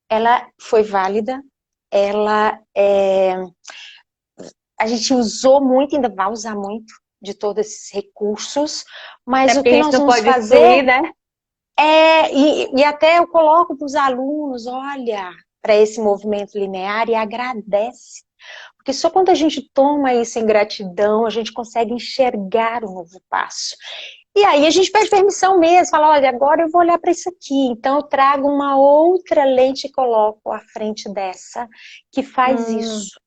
Ela foi válida, a gente usou muito, ainda vai usar muito de todos esses recursos, mas o que nós vamos fazer excluir, né? e até eu coloco para os alunos, olha para esse movimento linear e agradece. Porque só quando a gente toma isso em gratidão, a gente consegue enxergar o novo passo. E aí a gente pede permissão mesmo, fala, olha, agora eu vou olhar para isso aqui. Então eu trago uma outra lente e coloco à frente dessa, que faz isso.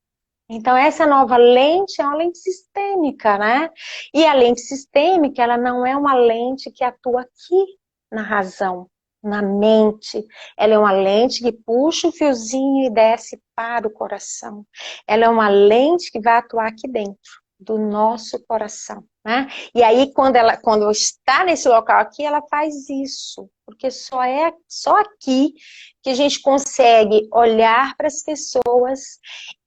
Então essa nova lente é uma lente sistêmica, né? E a lente sistêmica, ela não é uma lente que atua aqui na razão, na mente. Ela é uma lente que puxa o fiozinho e desce para o coração. Ela é uma lente que vai atuar aqui dentro do nosso coração, né? E aí quando está nesse local aqui, ela faz isso, porque só aqui que a gente consegue olhar para as pessoas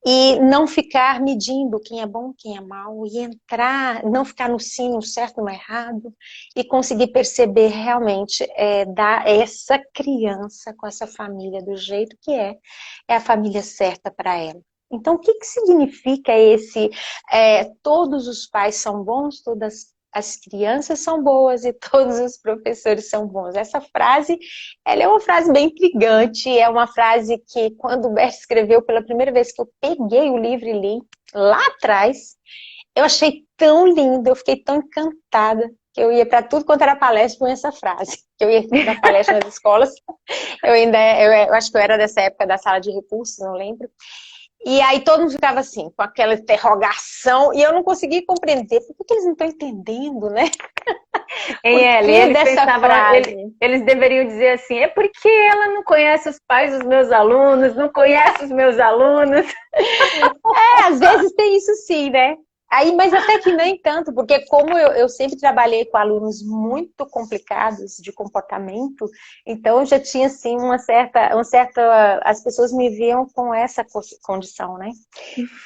e não ficar medindo quem é bom, quem é mal, e entrar, não ficar no sim, no certo, no errado, e conseguir perceber realmente dar essa criança com essa família do jeito que é a família certa para ela. Então, o que significa todos os pais são bons, todas as crianças são boas e todos os professores são bons? Essa frase, ela é uma frase bem intrigante, é uma frase que quando o Bert escreveu pela primeira vez que eu peguei o livro e li, lá atrás, eu achei tão lindo, eu fiquei tão encantada, que eu ia para tudo quanto era palestra com essa frase. Que eu ia dar palestra nas escolas, eu acho que eu era dessa época da sala de recursos, não lembro. E aí todo mundo ficava assim, com aquela interrogação, e eu não conseguia compreender. Por que eles não estão entendendo, né? Eles deveriam dizer assim, é porque ela não conhece os pais dos meus alunos, não conhece os meus alunos. Às vezes tem isso sim, né? Mas até que nem tanto, porque como eu sempre trabalhei com alunos muito complicados de comportamento, então eu já tinha assim uma certa, as pessoas me viam com essa condição, né?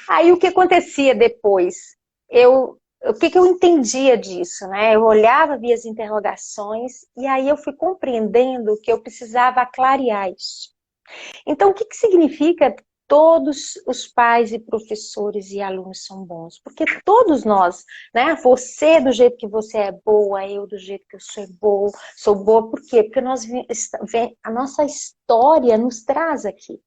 Aí o que acontecia depois? O que eu entendia disso, né? Eu olhava, via as interrogações, e aí eu fui compreendendo que eu precisava clarear isso. Então, o que significa todos os pais e professores e alunos são bons? Porque todos nós, né? Você do jeito que você é boa, eu do jeito que eu sou boa. Por quê? Porque a nossa história nos traz aqui.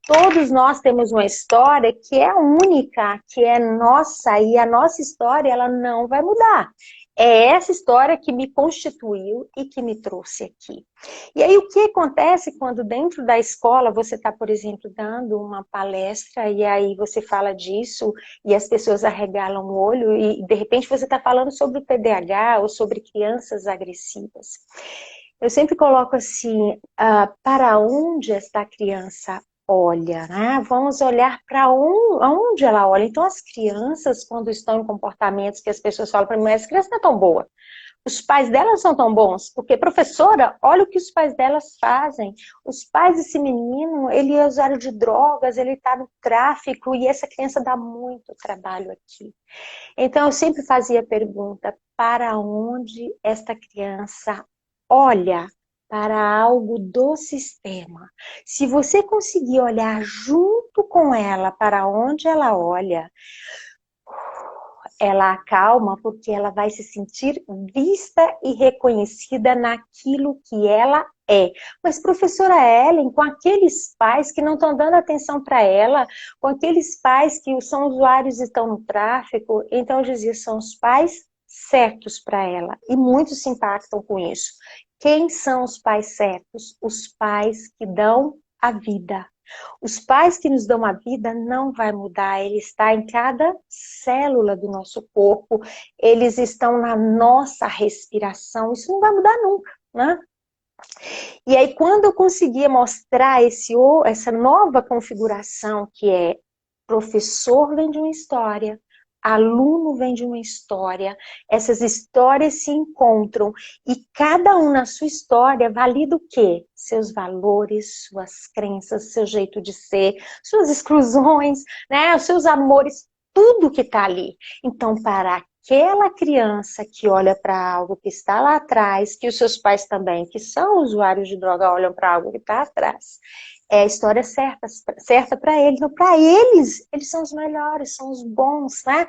Todos nós temos uma história que é única, que é nossa, e a nossa história ela não vai mudar. É essa história que me constituiu e que me trouxe aqui. E aí o que acontece quando dentro da escola você está, por exemplo, dando uma palestra e aí você fala disso e as pessoas arregalam o olho e de repente você está falando sobre o TDAH ou sobre crianças agressivas. Eu sempre coloco assim, para onde esta criança olha, né? Vamos olhar para onde ela olha. Então, as crianças, quando estão em comportamentos que as pessoas falam para mim, essa criança não é tão boa. Os pais delas são tão bons, porque, professora, olha o que os pais delas fazem. Os pais desse menino, ele é usuário de drogas, ele está no tráfico, e essa criança dá muito trabalho aqui. Então, eu sempre fazia a pergunta, para onde esta criança olha? para algo do sistema. Se você conseguir olhar junto com ela para onde ela olha, ela acalma porque ela vai se sentir vista e reconhecida naquilo que ela é. Mas, professora Ellen, com aqueles pais que não estão dando atenção para ela, com aqueles pais que são usuários e estão no tráfico, então eu dizia, são os pais certos para ela. E muitos se impactam com isso. Quem são os pais certos? Os pais que dão a vida. Os pais que nos dão a vida não vai mudar, ele está em cada célula do nosso corpo, eles estão na nossa respiração, isso não vai mudar nunca, né? E aí quando eu conseguia mostrar essa nova configuração que é professor vem de uma história, aluno vem de uma história, essas histórias se encontram e cada um na sua história valida o quê? Seus valores, suas crenças, seu jeito de ser, suas exclusões, né? Os seus amores, tudo que está ali. Então, para aquela criança que olha para algo que está lá atrás, que os seus pais também, que são usuários de droga, olham para algo que está atrás, é a história certa para eles. Então, para eles são os melhores, são os bons, né?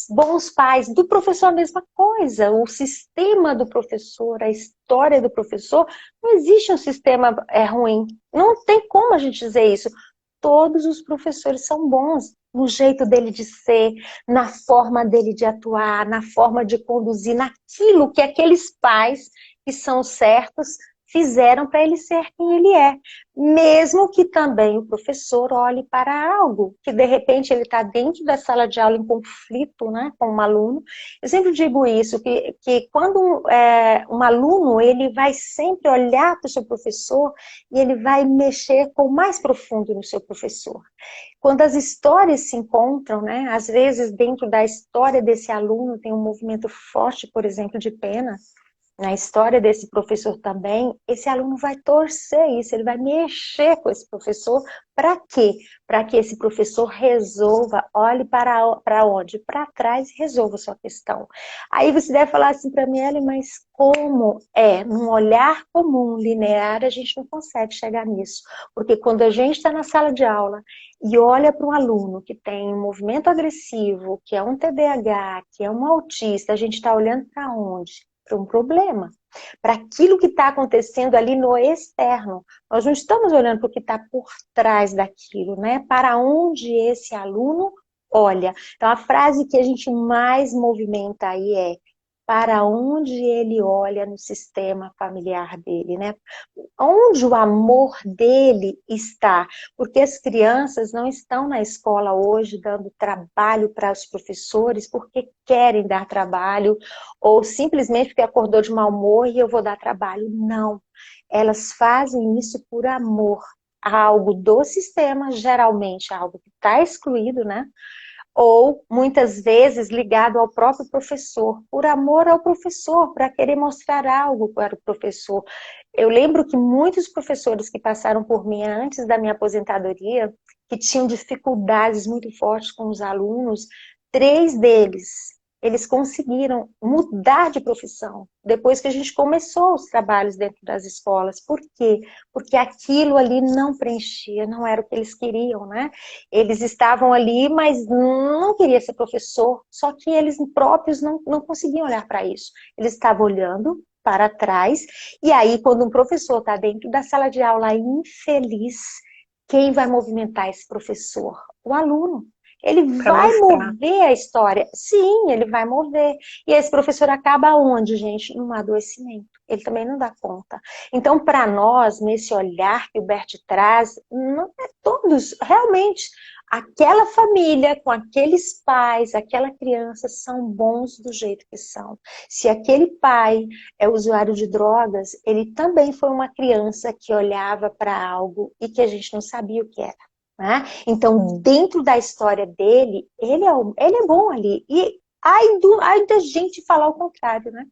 Bons pais. Do professor, a mesma coisa. O sistema do professor, a história do professor, não existe um sistema ruim. Não tem como a gente dizer isso. Todos os professores são bons no jeito dele de ser, na forma dele de atuar, na forma de conduzir, naquilo que aqueles pais que são certos fizeram para ele ser quem ele é. Mesmo que também o professor olhe para algo, que de repente ele está dentro da sala de aula em conflito, né, com um aluno. Eu sempre digo isso, que quando um aluno, ele vai sempre olhar para o seu professor e ele vai mexer com o mais profundo no seu professor. Quando as histórias se encontram, né, às vezes dentro da história desse aluno tem um movimento forte, por exemplo, de pena, na história desse professor também, esse aluno vai torcer isso, ele vai mexer com esse professor, para quê? Para que esse professor resolva, olhe para onde? Para trás e resolva a sua questão. Aí você deve falar assim para mim, Ellen, mas como é? Num olhar comum, linear, a gente não consegue chegar nisso. Porque quando a gente está na sala de aula e olha para um aluno que tem um movimento agressivo, que é um TDAH, que é um autista, a gente está olhando para onde? Para um problema, para aquilo que está acontecendo ali no externo. Nós não estamos olhando para o que está por trás daquilo, né? Para onde esse aluno olha. Então, a frase que a gente mais movimenta aí é para onde ele olha no sistema familiar dele, né? Onde o amor dele está? Porque as crianças não estão na escola hoje dando trabalho para os professores porque querem dar trabalho ou simplesmente porque acordou de mau humor e eu vou dar trabalho. Não. Elas fazem isso por amor a algo do sistema, geralmente algo que está excluído, né? Ou muitas vezes ligado ao próprio professor, por amor ao professor, para querer mostrar algo para o professor. Eu lembro que muitos professores que passaram por mim antes da minha aposentadoria, que tinham dificuldades muito fortes com os alunos, 3 deles, eles conseguiram mudar de profissão, depois que a gente começou os trabalhos dentro das escolas. Por quê? Porque aquilo ali não preenchia, não era o que eles queriam, né? Eles estavam ali, mas não queria ser professor, só que eles próprios não conseguiam olhar para isso. Eles estavam olhando para trás, e aí quando um professor está dentro da sala de aula infeliz, quem vai movimentar esse professor? O aluno. Ele vai mover a história. Sim, ele vai mover. E esse professor acaba onde, gente? Num adoecimento. Ele também não dá conta. Então, para nós, nesse olhar que o Bert traz, não é todos, realmente, aquela família, com aqueles pais, aquela criança, são bons do jeito que são. Se aquele pai é usuário de drogas, ele também foi uma criança que olhava para algo e que a gente não sabia o que era. Né? Então, dentro da história dele, ele é bom ali. E ai da gente falar o contrário, né?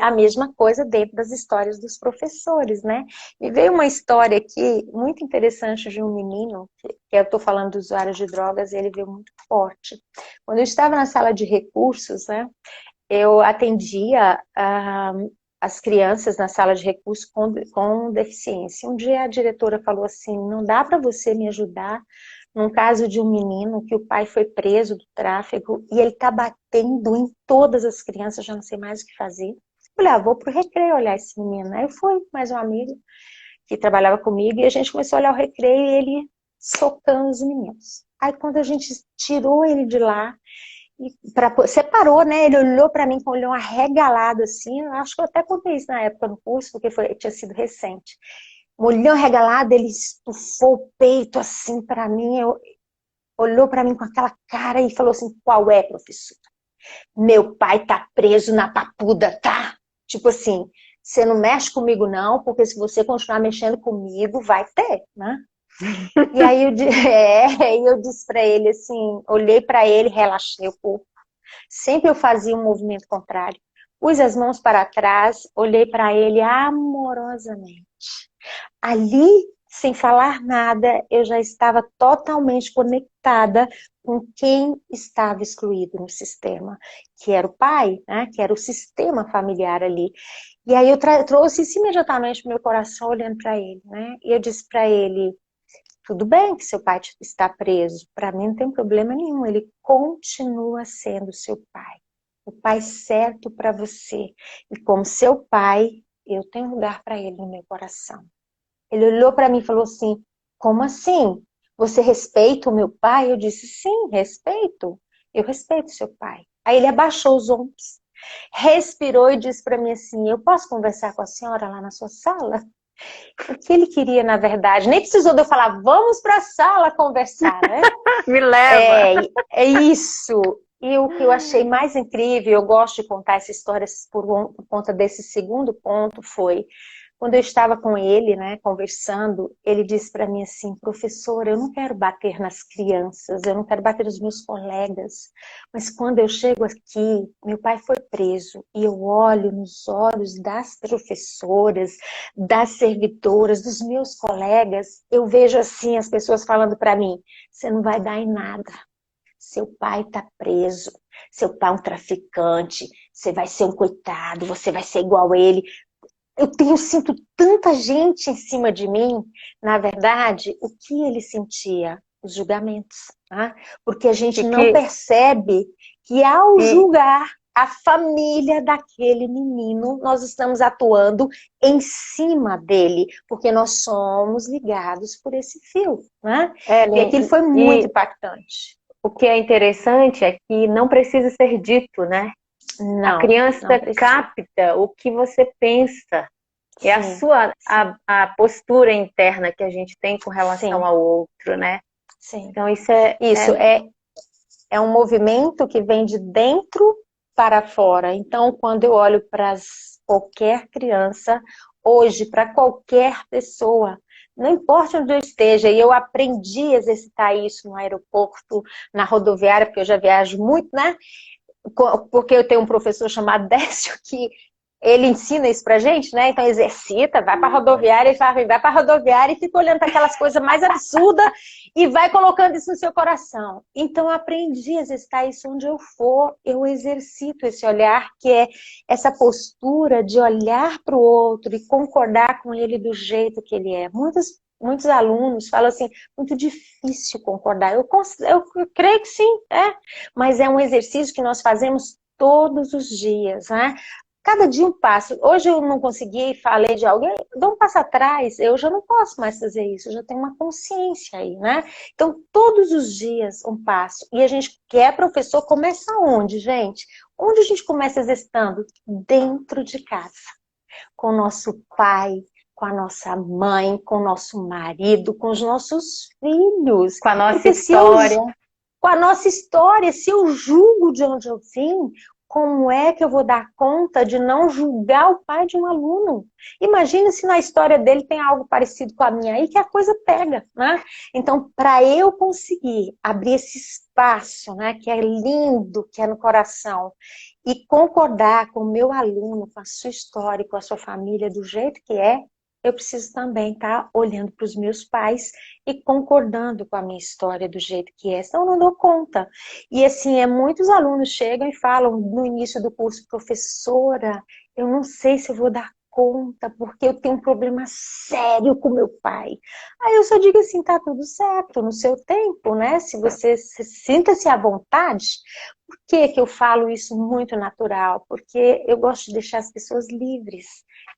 A mesma coisa dentro das histórias dos professores, né? Me veio uma história aqui muito interessante de um menino, que eu estou falando do usuário de drogas, e ele veio muito forte. Quando eu estava na sala de recursos, né? Eu atendia as crianças na sala de recursos com deficiência. Um dia a diretora falou assim, não dá para você me ajudar num caso de um menino que o pai foi preso do tráfico e ele está batendo em todas as crianças, já não sei mais o que fazer. Eu falei, vou pro recreio olhar esse menino. Aí foi mais um amigo que trabalhava comigo e a gente começou a olhar o recreio e ele socando os meninos. Aí quando a gente tirou ele de lá, separou, né? Ele olhou para mim com o olhão arregalado assim, eu acho que eu até contei isso na época no curso, porque tinha sido recente. Um olhão regalado, ele estufou o peito assim para mim, olhou para mim com aquela cara e falou assim, qual é, professora? Meu pai tá preso na papuda, tá? Tipo assim, você não mexe comigo não, porque se você continuar mexendo comigo, vai ter, né? E aí eu disse para ele assim, olhei para ele, relaxei o corpo. Sempre eu fazia um movimento contrário. Pus as mãos para trás, olhei para ele amorosamente. Ali, sem falar nada, eu já estava totalmente conectada com quem estava excluído no sistema, que era o pai, né? Que era o sistema familiar ali. E aí eu trouxe isso imediatamente para o meu coração, olhando para ele, né? E eu disse para ele, tudo bem que seu pai está preso, para mim não tem problema nenhum, ele continua sendo seu pai. O pai certo para você. E como seu pai, eu tenho lugar para ele no meu coração. Ele olhou para mim e falou assim, como assim? Você respeita o meu pai? Eu disse, sim, respeito. Eu respeito seu pai. Aí ele abaixou os ombros, respirou e disse para mim assim, eu posso conversar com a senhora lá na sua sala? O que ele queria, na verdade, nem precisou de eu falar, vamos para a sala conversar, né? Me leva! É isso. E o que eu achei mais incrível, eu gosto de contar essa história por conta desse segundo ponto, foi quando eu estava com ele, né, conversando, ele disse para mim assim, professora, eu não quero bater nas crianças, eu não quero bater nos meus colegas, mas quando eu chego aqui, meu pai foi preso, e eu olho nos olhos das professoras, das servidoras, dos meus colegas, eu vejo assim as pessoas falando para mim, você não vai dar em nada. Seu pai está preso, seu pai é um traficante, você vai ser um coitado, você vai ser igual a ele. Sinto tanta gente em cima de mim, na verdade, o que ele sentia? Os julgamentos, tá? Porque a gente não percebe que ao julgar a família daquele menino, nós estamos atuando em cima dele, porque nós somos ligados por esse fio, né? E aquilo foi muito impactante. O que é interessante é que não precisa ser dito, né? Não, a criança capta o que você pensa. Sim, é a postura interna que a gente tem com relação ao outro, né? Sim. Então isso é um movimento que vem de dentro para fora. Então, quando eu olho para qualquer criança, hoje, para qualquer pessoa, não importa onde eu esteja, e eu aprendi a exercitar isso no aeroporto, na rodoviária, porque eu já viajo muito, né? Porque eu tenho um professor chamado Décio que ele ensina isso pra gente, né? Então exercita, vai pra rodoviária e vai pra rodoviária e fica olhando para aquelas coisas mais absurdas e vai colocando isso no seu coração. Então eu aprendi a exercitar isso onde eu for, eu exercito esse olhar, que é essa postura de olhar para o outro e concordar com ele do jeito que ele é. Muitos alunos falam assim, muito difícil concordar. Eu creio que sim, mas é um exercício que nós fazemos todos os dias, né? Cada dia um passo. Hoje eu não consegui, falei de alguém, dou um passo atrás, eu já não posso mais fazer isso, eu já tenho uma consciência aí, né? Então, todos os dias um passo. E a gente que é professor, começa onde, gente? Onde a gente começa exercitando? Dentro de casa. Com o nosso pai, com a nossa mãe, com o nosso marido, com os nossos filhos. Com a nossa história. Com a nossa história. Se eu julgo de onde eu vim, como é que eu vou dar conta de não julgar o pai de um aluno? Imagina se na história dele tem algo parecido com a minha aí, que a coisa pega, né? Então, para eu conseguir abrir esse espaço, né, que é lindo, que é no coração, e concordar com o meu aluno, com a sua história, com a sua família, do jeito que é, eu preciso também estar olhando para os meus pais e concordando com a minha história do jeito que é, senão eu não dou conta. E assim, muitos alunos chegam e falam no início do curso, professora, eu não sei se eu vou dar conta, porque eu tenho um problema sério com meu pai. Aí eu só digo assim, tá tudo certo, no seu tempo, né? Se você sinta-se à vontade. Por que que eu falo isso muito natural? Porque eu gosto de deixar as pessoas livres.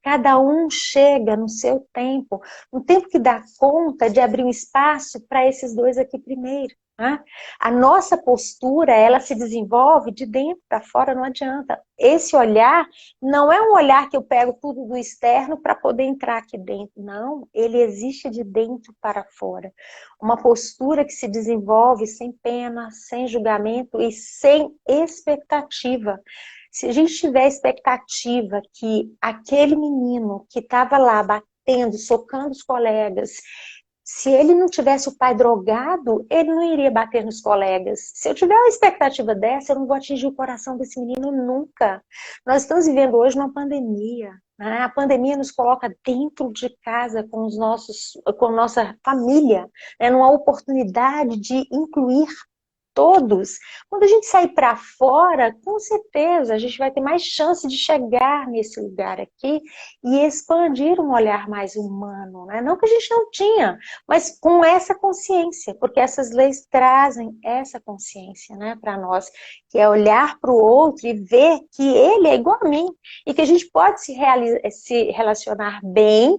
Cada um chega no seu tempo, no tempo que dá conta de abrir um espaço para esses dois aqui primeiro. Né? A nossa postura, ela se desenvolve de dentro para fora, não adianta. Esse olhar não é um olhar que eu pego tudo do externo para poder entrar aqui dentro, não. Ele existe de dentro para fora. Uma postura que se desenvolve sem pena, sem julgamento e sem expectativa. Se a gente tiver expectativa que aquele menino que estava lá batendo, socando os colegas, se ele não tivesse o pai drogado, ele não iria bater nos colegas. Se eu tiver uma expectativa dessa, eu não vou atingir o coração desse menino nunca. Nós estamos vivendo hoje uma pandemia. Né? A pandemia nos coloca dentro de casa com com a nossa família, né? Numa oportunidade de incluir todos. Quando a gente sair para fora, com certeza a gente vai ter mais chance de chegar nesse lugar aqui e expandir um olhar mais humano, né? Não que a gente não tinha, mas com essa consciência, porque essas leis trazem essa consciência, né, para nós, que é olhar para o outro e ver que ele é igual a mim e que a gente pode se relacionar bem.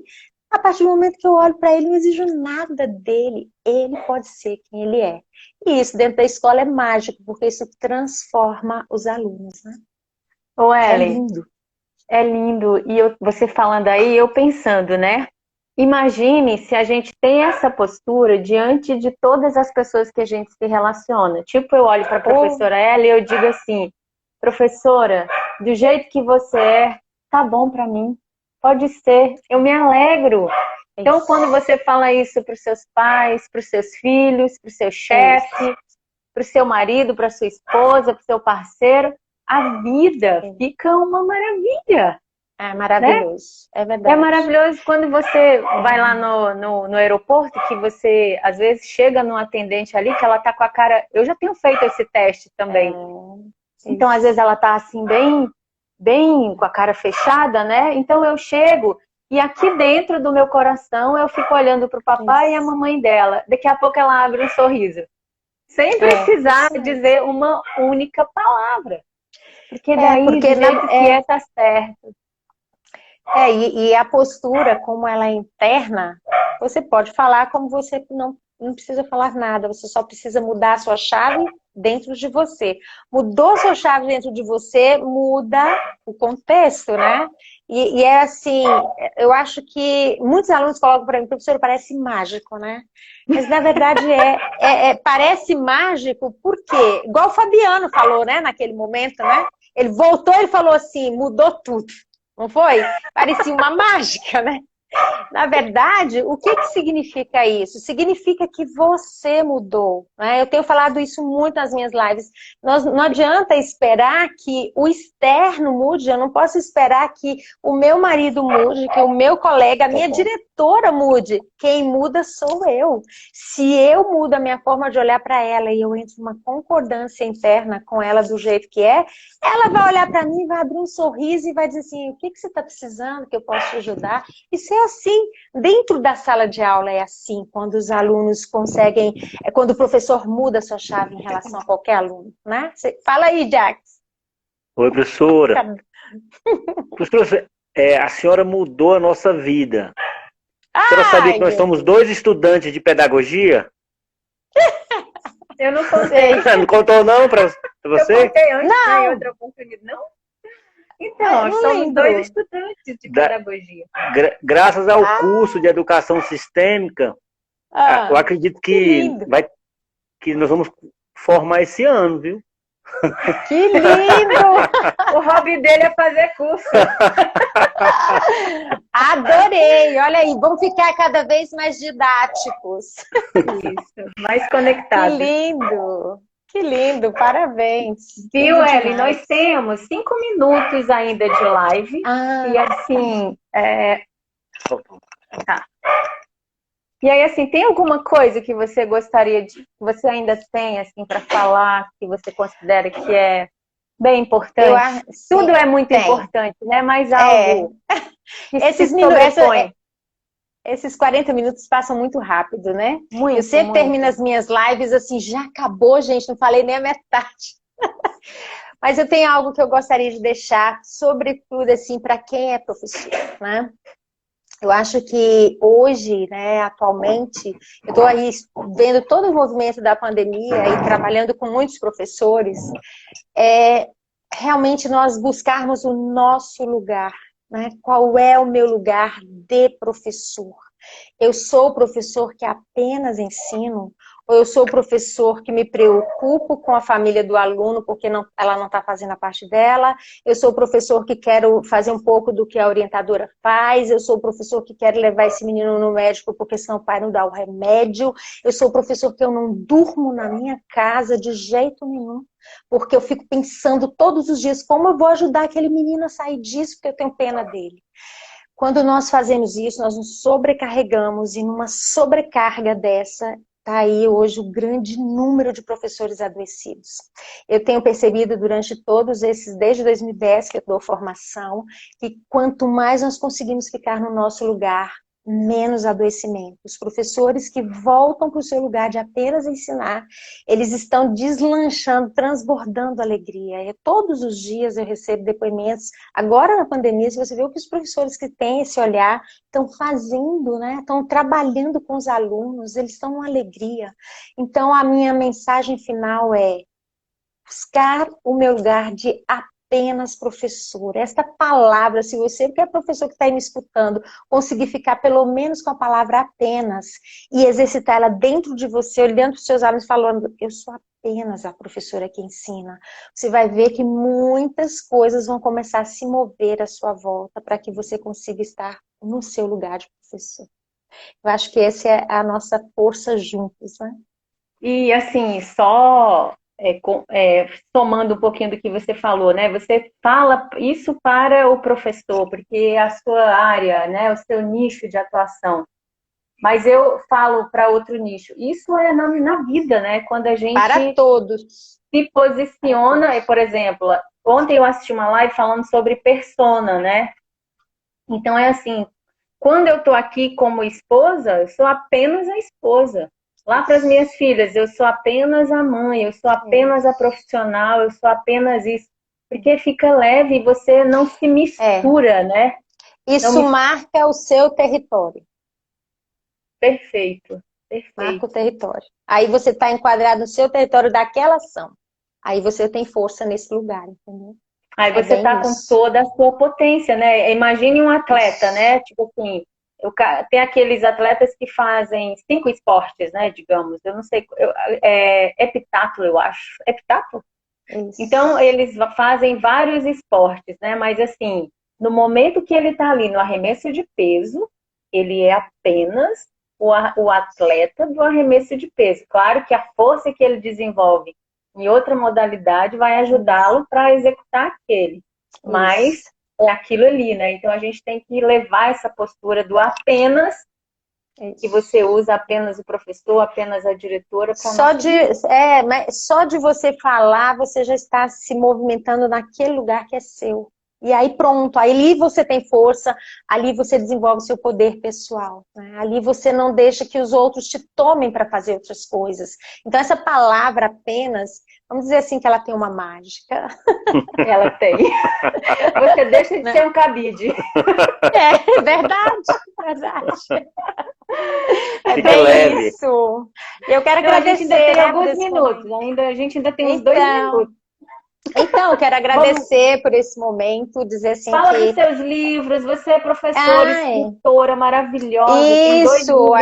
A partir do momento que eu olho para ele, não exijo nada dele. Ele pode ser quem ele é. E isso dentro da escola é mágico, porque isso transforma os alunos, né? Ô, É Ellen, lindo. é lindo. E você falando aí, eu pensando, né? Imagine se a gente tem essa postura diante de todas as pessoas que a gente se relaciona. Tipo, eu olho para a professora Ellen e eu digo assim, professora, do jeito que você é, tá bom para mim. Pode ser, eu me alegro. Então, quando você fala isso para os seus pais, para os seus filhos, para o seu chefe, para o seu marido, para a sua esposa, para o seu parceiro, a vida fica uma maravilha. É maravilhoso, né? É verdade. É maravilhoso quando você vai lá no aeroporto, que você, às vezes, chega num atendente ali, que ela tá com a cara... Eu já tenho feito esse teste também. Então, às vezes, ela tá assim, bem com a cara fechada, né? Então, eu chego e aqui dentro do meu coração, eu fico olhando pro papai e a mamãe dela. Daqui a pouco ela abre um sorriso. Sem precisar dizer uma única palavra. Porque daí, do jeito que tá certo. E a postura, como ela é interna, você pode falar como você não precisa falar nada, você só precisa mudar a sua chave dentro de você. Mudou a sua chave dentro de você, muda o contexto, né? E é assim, eu acho que muitos alunos colocam para mim, professor, parece mágico, né? Mas na verdade parece mágico porque, igual o Fabiano falou, né, naquele momento, né? Ele voltou e falou assim, mudou tudo. Não foi? Parecia uma mágica, né? Na verdade, o que significa isso? Significa que você mudou, né? Eu tenho falado isso muito nas minhas lives. Não adianta esperar que o externo mude, eu não posso esperar que o meu marido mude, que o meu colega, a minha diretora mude. Quem muda sou eu. Se eu mudo a minha forma de olhar para ela e eu entro numa concordância interna com ela do jeito que é, ela vai olhar para mim, vai abrir um sorriso e vai dizer assim, o que você está precisando que eu posso te ajudar? Isso é assim, dentro da sala de aula é assim, quando os alunos conseguem, quando o professor muda a sua chave em relação a qualquer aluno, né? Fala aí, Jax. Oi, professora. Professora, a senhora mudou a nossa vida. A senhora sabia que nós somos 2 estudantes de pedagogia? Eu não contei. Não contou não para você? Eu contei antes, não. Em outra oportunidade. Não? Então, somos 2 estudantes de pedagogia. Graças ao curso de educação sistêmica, eu acredito que nós vamos formar esse ano, viu? Que lindo! O hobby dele é fazer curso. Adorei! Olha aí, vamos ficar cada vez mais didáticos. Isso, mais conectados. Que lindo! Que lindo, parabéns. Viu, Ellen? Nós temos 5 minutos ainda de live. E assim, tá. E aí, assim, tem alguma coisa que você gostaria de... que você ainda tem, assim, para falar, que você considera que é bem importante. Tudo é muito importante, né? Mas algo que esses se sobrepõe. Esses 40 minutos passam muito rápido, né? Muito, eu sempre termino as minhas lives assim, já acabou, gente, não falei nem a metade. Mas eu tenho algo que eu gostaria de deixar, sobretudo assim, para quem é professor, né? Eu acho que hoje, né, atualmente, eu estou aí vendo todo o movimento da pandemia e trabalhando com muitos professores, realmente nós buscarmos o nosso lugar, né? Qual é o meu lugar de professor? Eu sou o professor que apenas ensino? Ou eu sou o professor que me preocupo com a família do aluno porque ela não está fazendo a parte dela? Eu sou o professor que quero fazer um pouco do que a orientadora faz? Eu sou o professor que quero levar esse menino no médico porque senão o pai não dá o remédio? Eu sou o professor que eu não durmo na minha casa de jeito nenhum? Porque eu fico pensando todos os dias como eu vou ajudar aquele menino a sair disso porque eu tenho pena dele. Quando nós fazemos isso, nós nos sobrecarregamos e numa sobrecarga dessa, está aí hoje o grande número de professores adoecidos. Eu tenho percebido durante todos esses, desde 2010 que eu dou formação, que quanto mais nós conseguimos ficar no nosso lugar, menos adoecimento. Os professores que voltam para o seu lugar de apenas ensinar, eles estão deslanchando, transbordando alegria. E todos os dias eu recebo depoimentos. Agora na pandemia, se você vê o que os professores que têm esse olhar estão fazendo, né? Estão trabalhando com os alunos, eles estão uma alegria. Então a minha mensagem final é buscar o meu lugar de apenas professor. Esta palavra, se você que é professor que está aí me escutando, conseguir ficar pelo menos com a palavra apenas e exercitar ela dentro de você, olhando para os seus alunos falando, eu sou apenas a professora que ensina. Você vai ver que muitas coisas vão começar a se mover à sua volta para que você consiga estar no seu lugar de professor. Eu acho que essa é a nossa força juntos, né? E assim, só somando um pouquinho do que você falou, né? Você fala isso para o professor, porque é a sua área, né? O seu nicho de atuação. Mas eu falo para outro nicho. Isso é na vida, né? Quando a gente para todos se posiciona, por exemplo, ontem eu assisti uma live falando sobre persona, né? Então é assim, quando eu estou aqui como esposa, eu sou apenas a esposa. Lá para as minhas filhas, eu sou apenas a mãe, eu sou apenas a profissional, eu sou apenas isso. Porque fica leve e você não se mistura, né? Isso marca o seu território. Perfeito, perfeito. Marca o território. Aí você está enquadrado no seu território daquela ação. Aí você tem força nesse lugar, entendeu? Aí você está com toda a sua potência, né? Imagine um atleta, né? Tipo assim, tem aqueles atletas que fazem 5 esportes, né? Digamos, eu não sei, heptatlo, eu acho. Heptatlo? Isso. Então, eles fazem vários esportes, né? Mas assim, no momento que ele está ali no arremesso de peso, ele é apenas o atleta do arremesso de peso. Claro que a força que ele desenvolve em outra modalidade vai ajudá-lo para executar aquele. Mas é aquilo ali, né? Então a gente tem que levar essa postura do apenas, que você usa apenas o professor, apenas a diretora. Mas só de você falar, você já está se movimentando naquele lugar que é seu. E aí pronto, aí ali você tem força, ali você desenvolve seu poder pessoal, né? Ali você não deixa que os outros te tomem para fazer outras coisas. Então essa palavra apenas, vamos dizer assim que ela tem uma mágica. Ela tem. Você deixa de ser um cabide. É verdade, verdade. É bem leve. Isso. Eu quero agradecer. A gente ainda tem alguns minutos, a gente ainda tem uns 2 minutos. Então, eu quero agradecer por esse momento, dizer assim Fala dos seus livros, você é professora, escritora maravilhosa. Isso,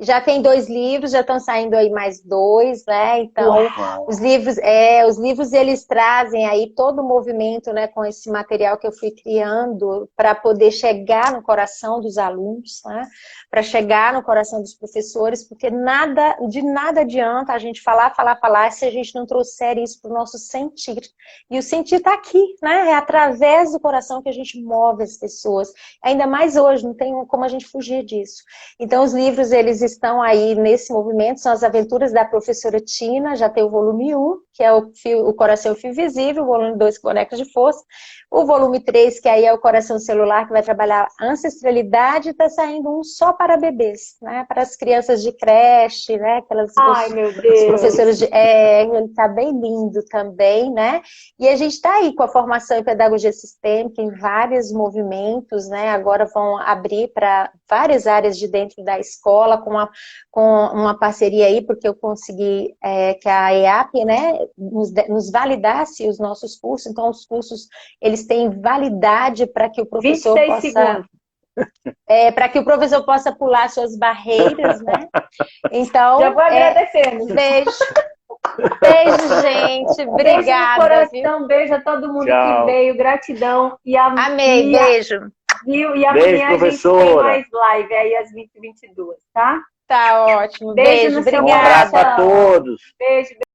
já tem 2 livros, já estão saindo aí mais 2, né? Então, os livros eles trazem aí todo o movimento, né, com esse material que eu fui criando para poder chegar no coração dos alunos, né? Para chegar no coração dos professores, porque de nada adianta a gente falar, se a gente não trouxer isso para o nosso sentir. E o sentir está aqui, né? É através do coração que a gente move as pessoas. Ainda mais hoje, não tem como a gente fugir disso. Então, os livros, eles estão aí nesse movimento são as aventuras da professora Tina, já tem o volume 1, que é o Coração Fio Visível, o volume 2, Bonecos de Força, o volume 3, que aí é o Coração Celular, que vai trabalhar ancestralidade, está saindo um só para bebês, né? Para as crianças de creche, né? Aquelas, Meu os Deus! professores de... ele está bem lindo também, né? E a gente está aí com a formação em pedagogia sistêmica em vários movimentos, né? Agora vão abrir para várias áreas de dentro da escola, com uma parceria aí, porque eu consegui que a EAP, né, nos validasse os nossos cursos. Então, os cursos, eles têm validade para que o professor 26 possa... segundos. para que o professor possa pular suas barreiras, né? Então, Já vou agradecendo. Beijo. Beijo, gente. Obrigada. Beijo no coração, beijo a todo mundo que veio. Gratidão. Amei, beijo. Viu? E amanhã beijo, a gente tem mais live aí às 20h22, tá? Tá ótimo. Beijo no seu Um abraço a todos. Beijo.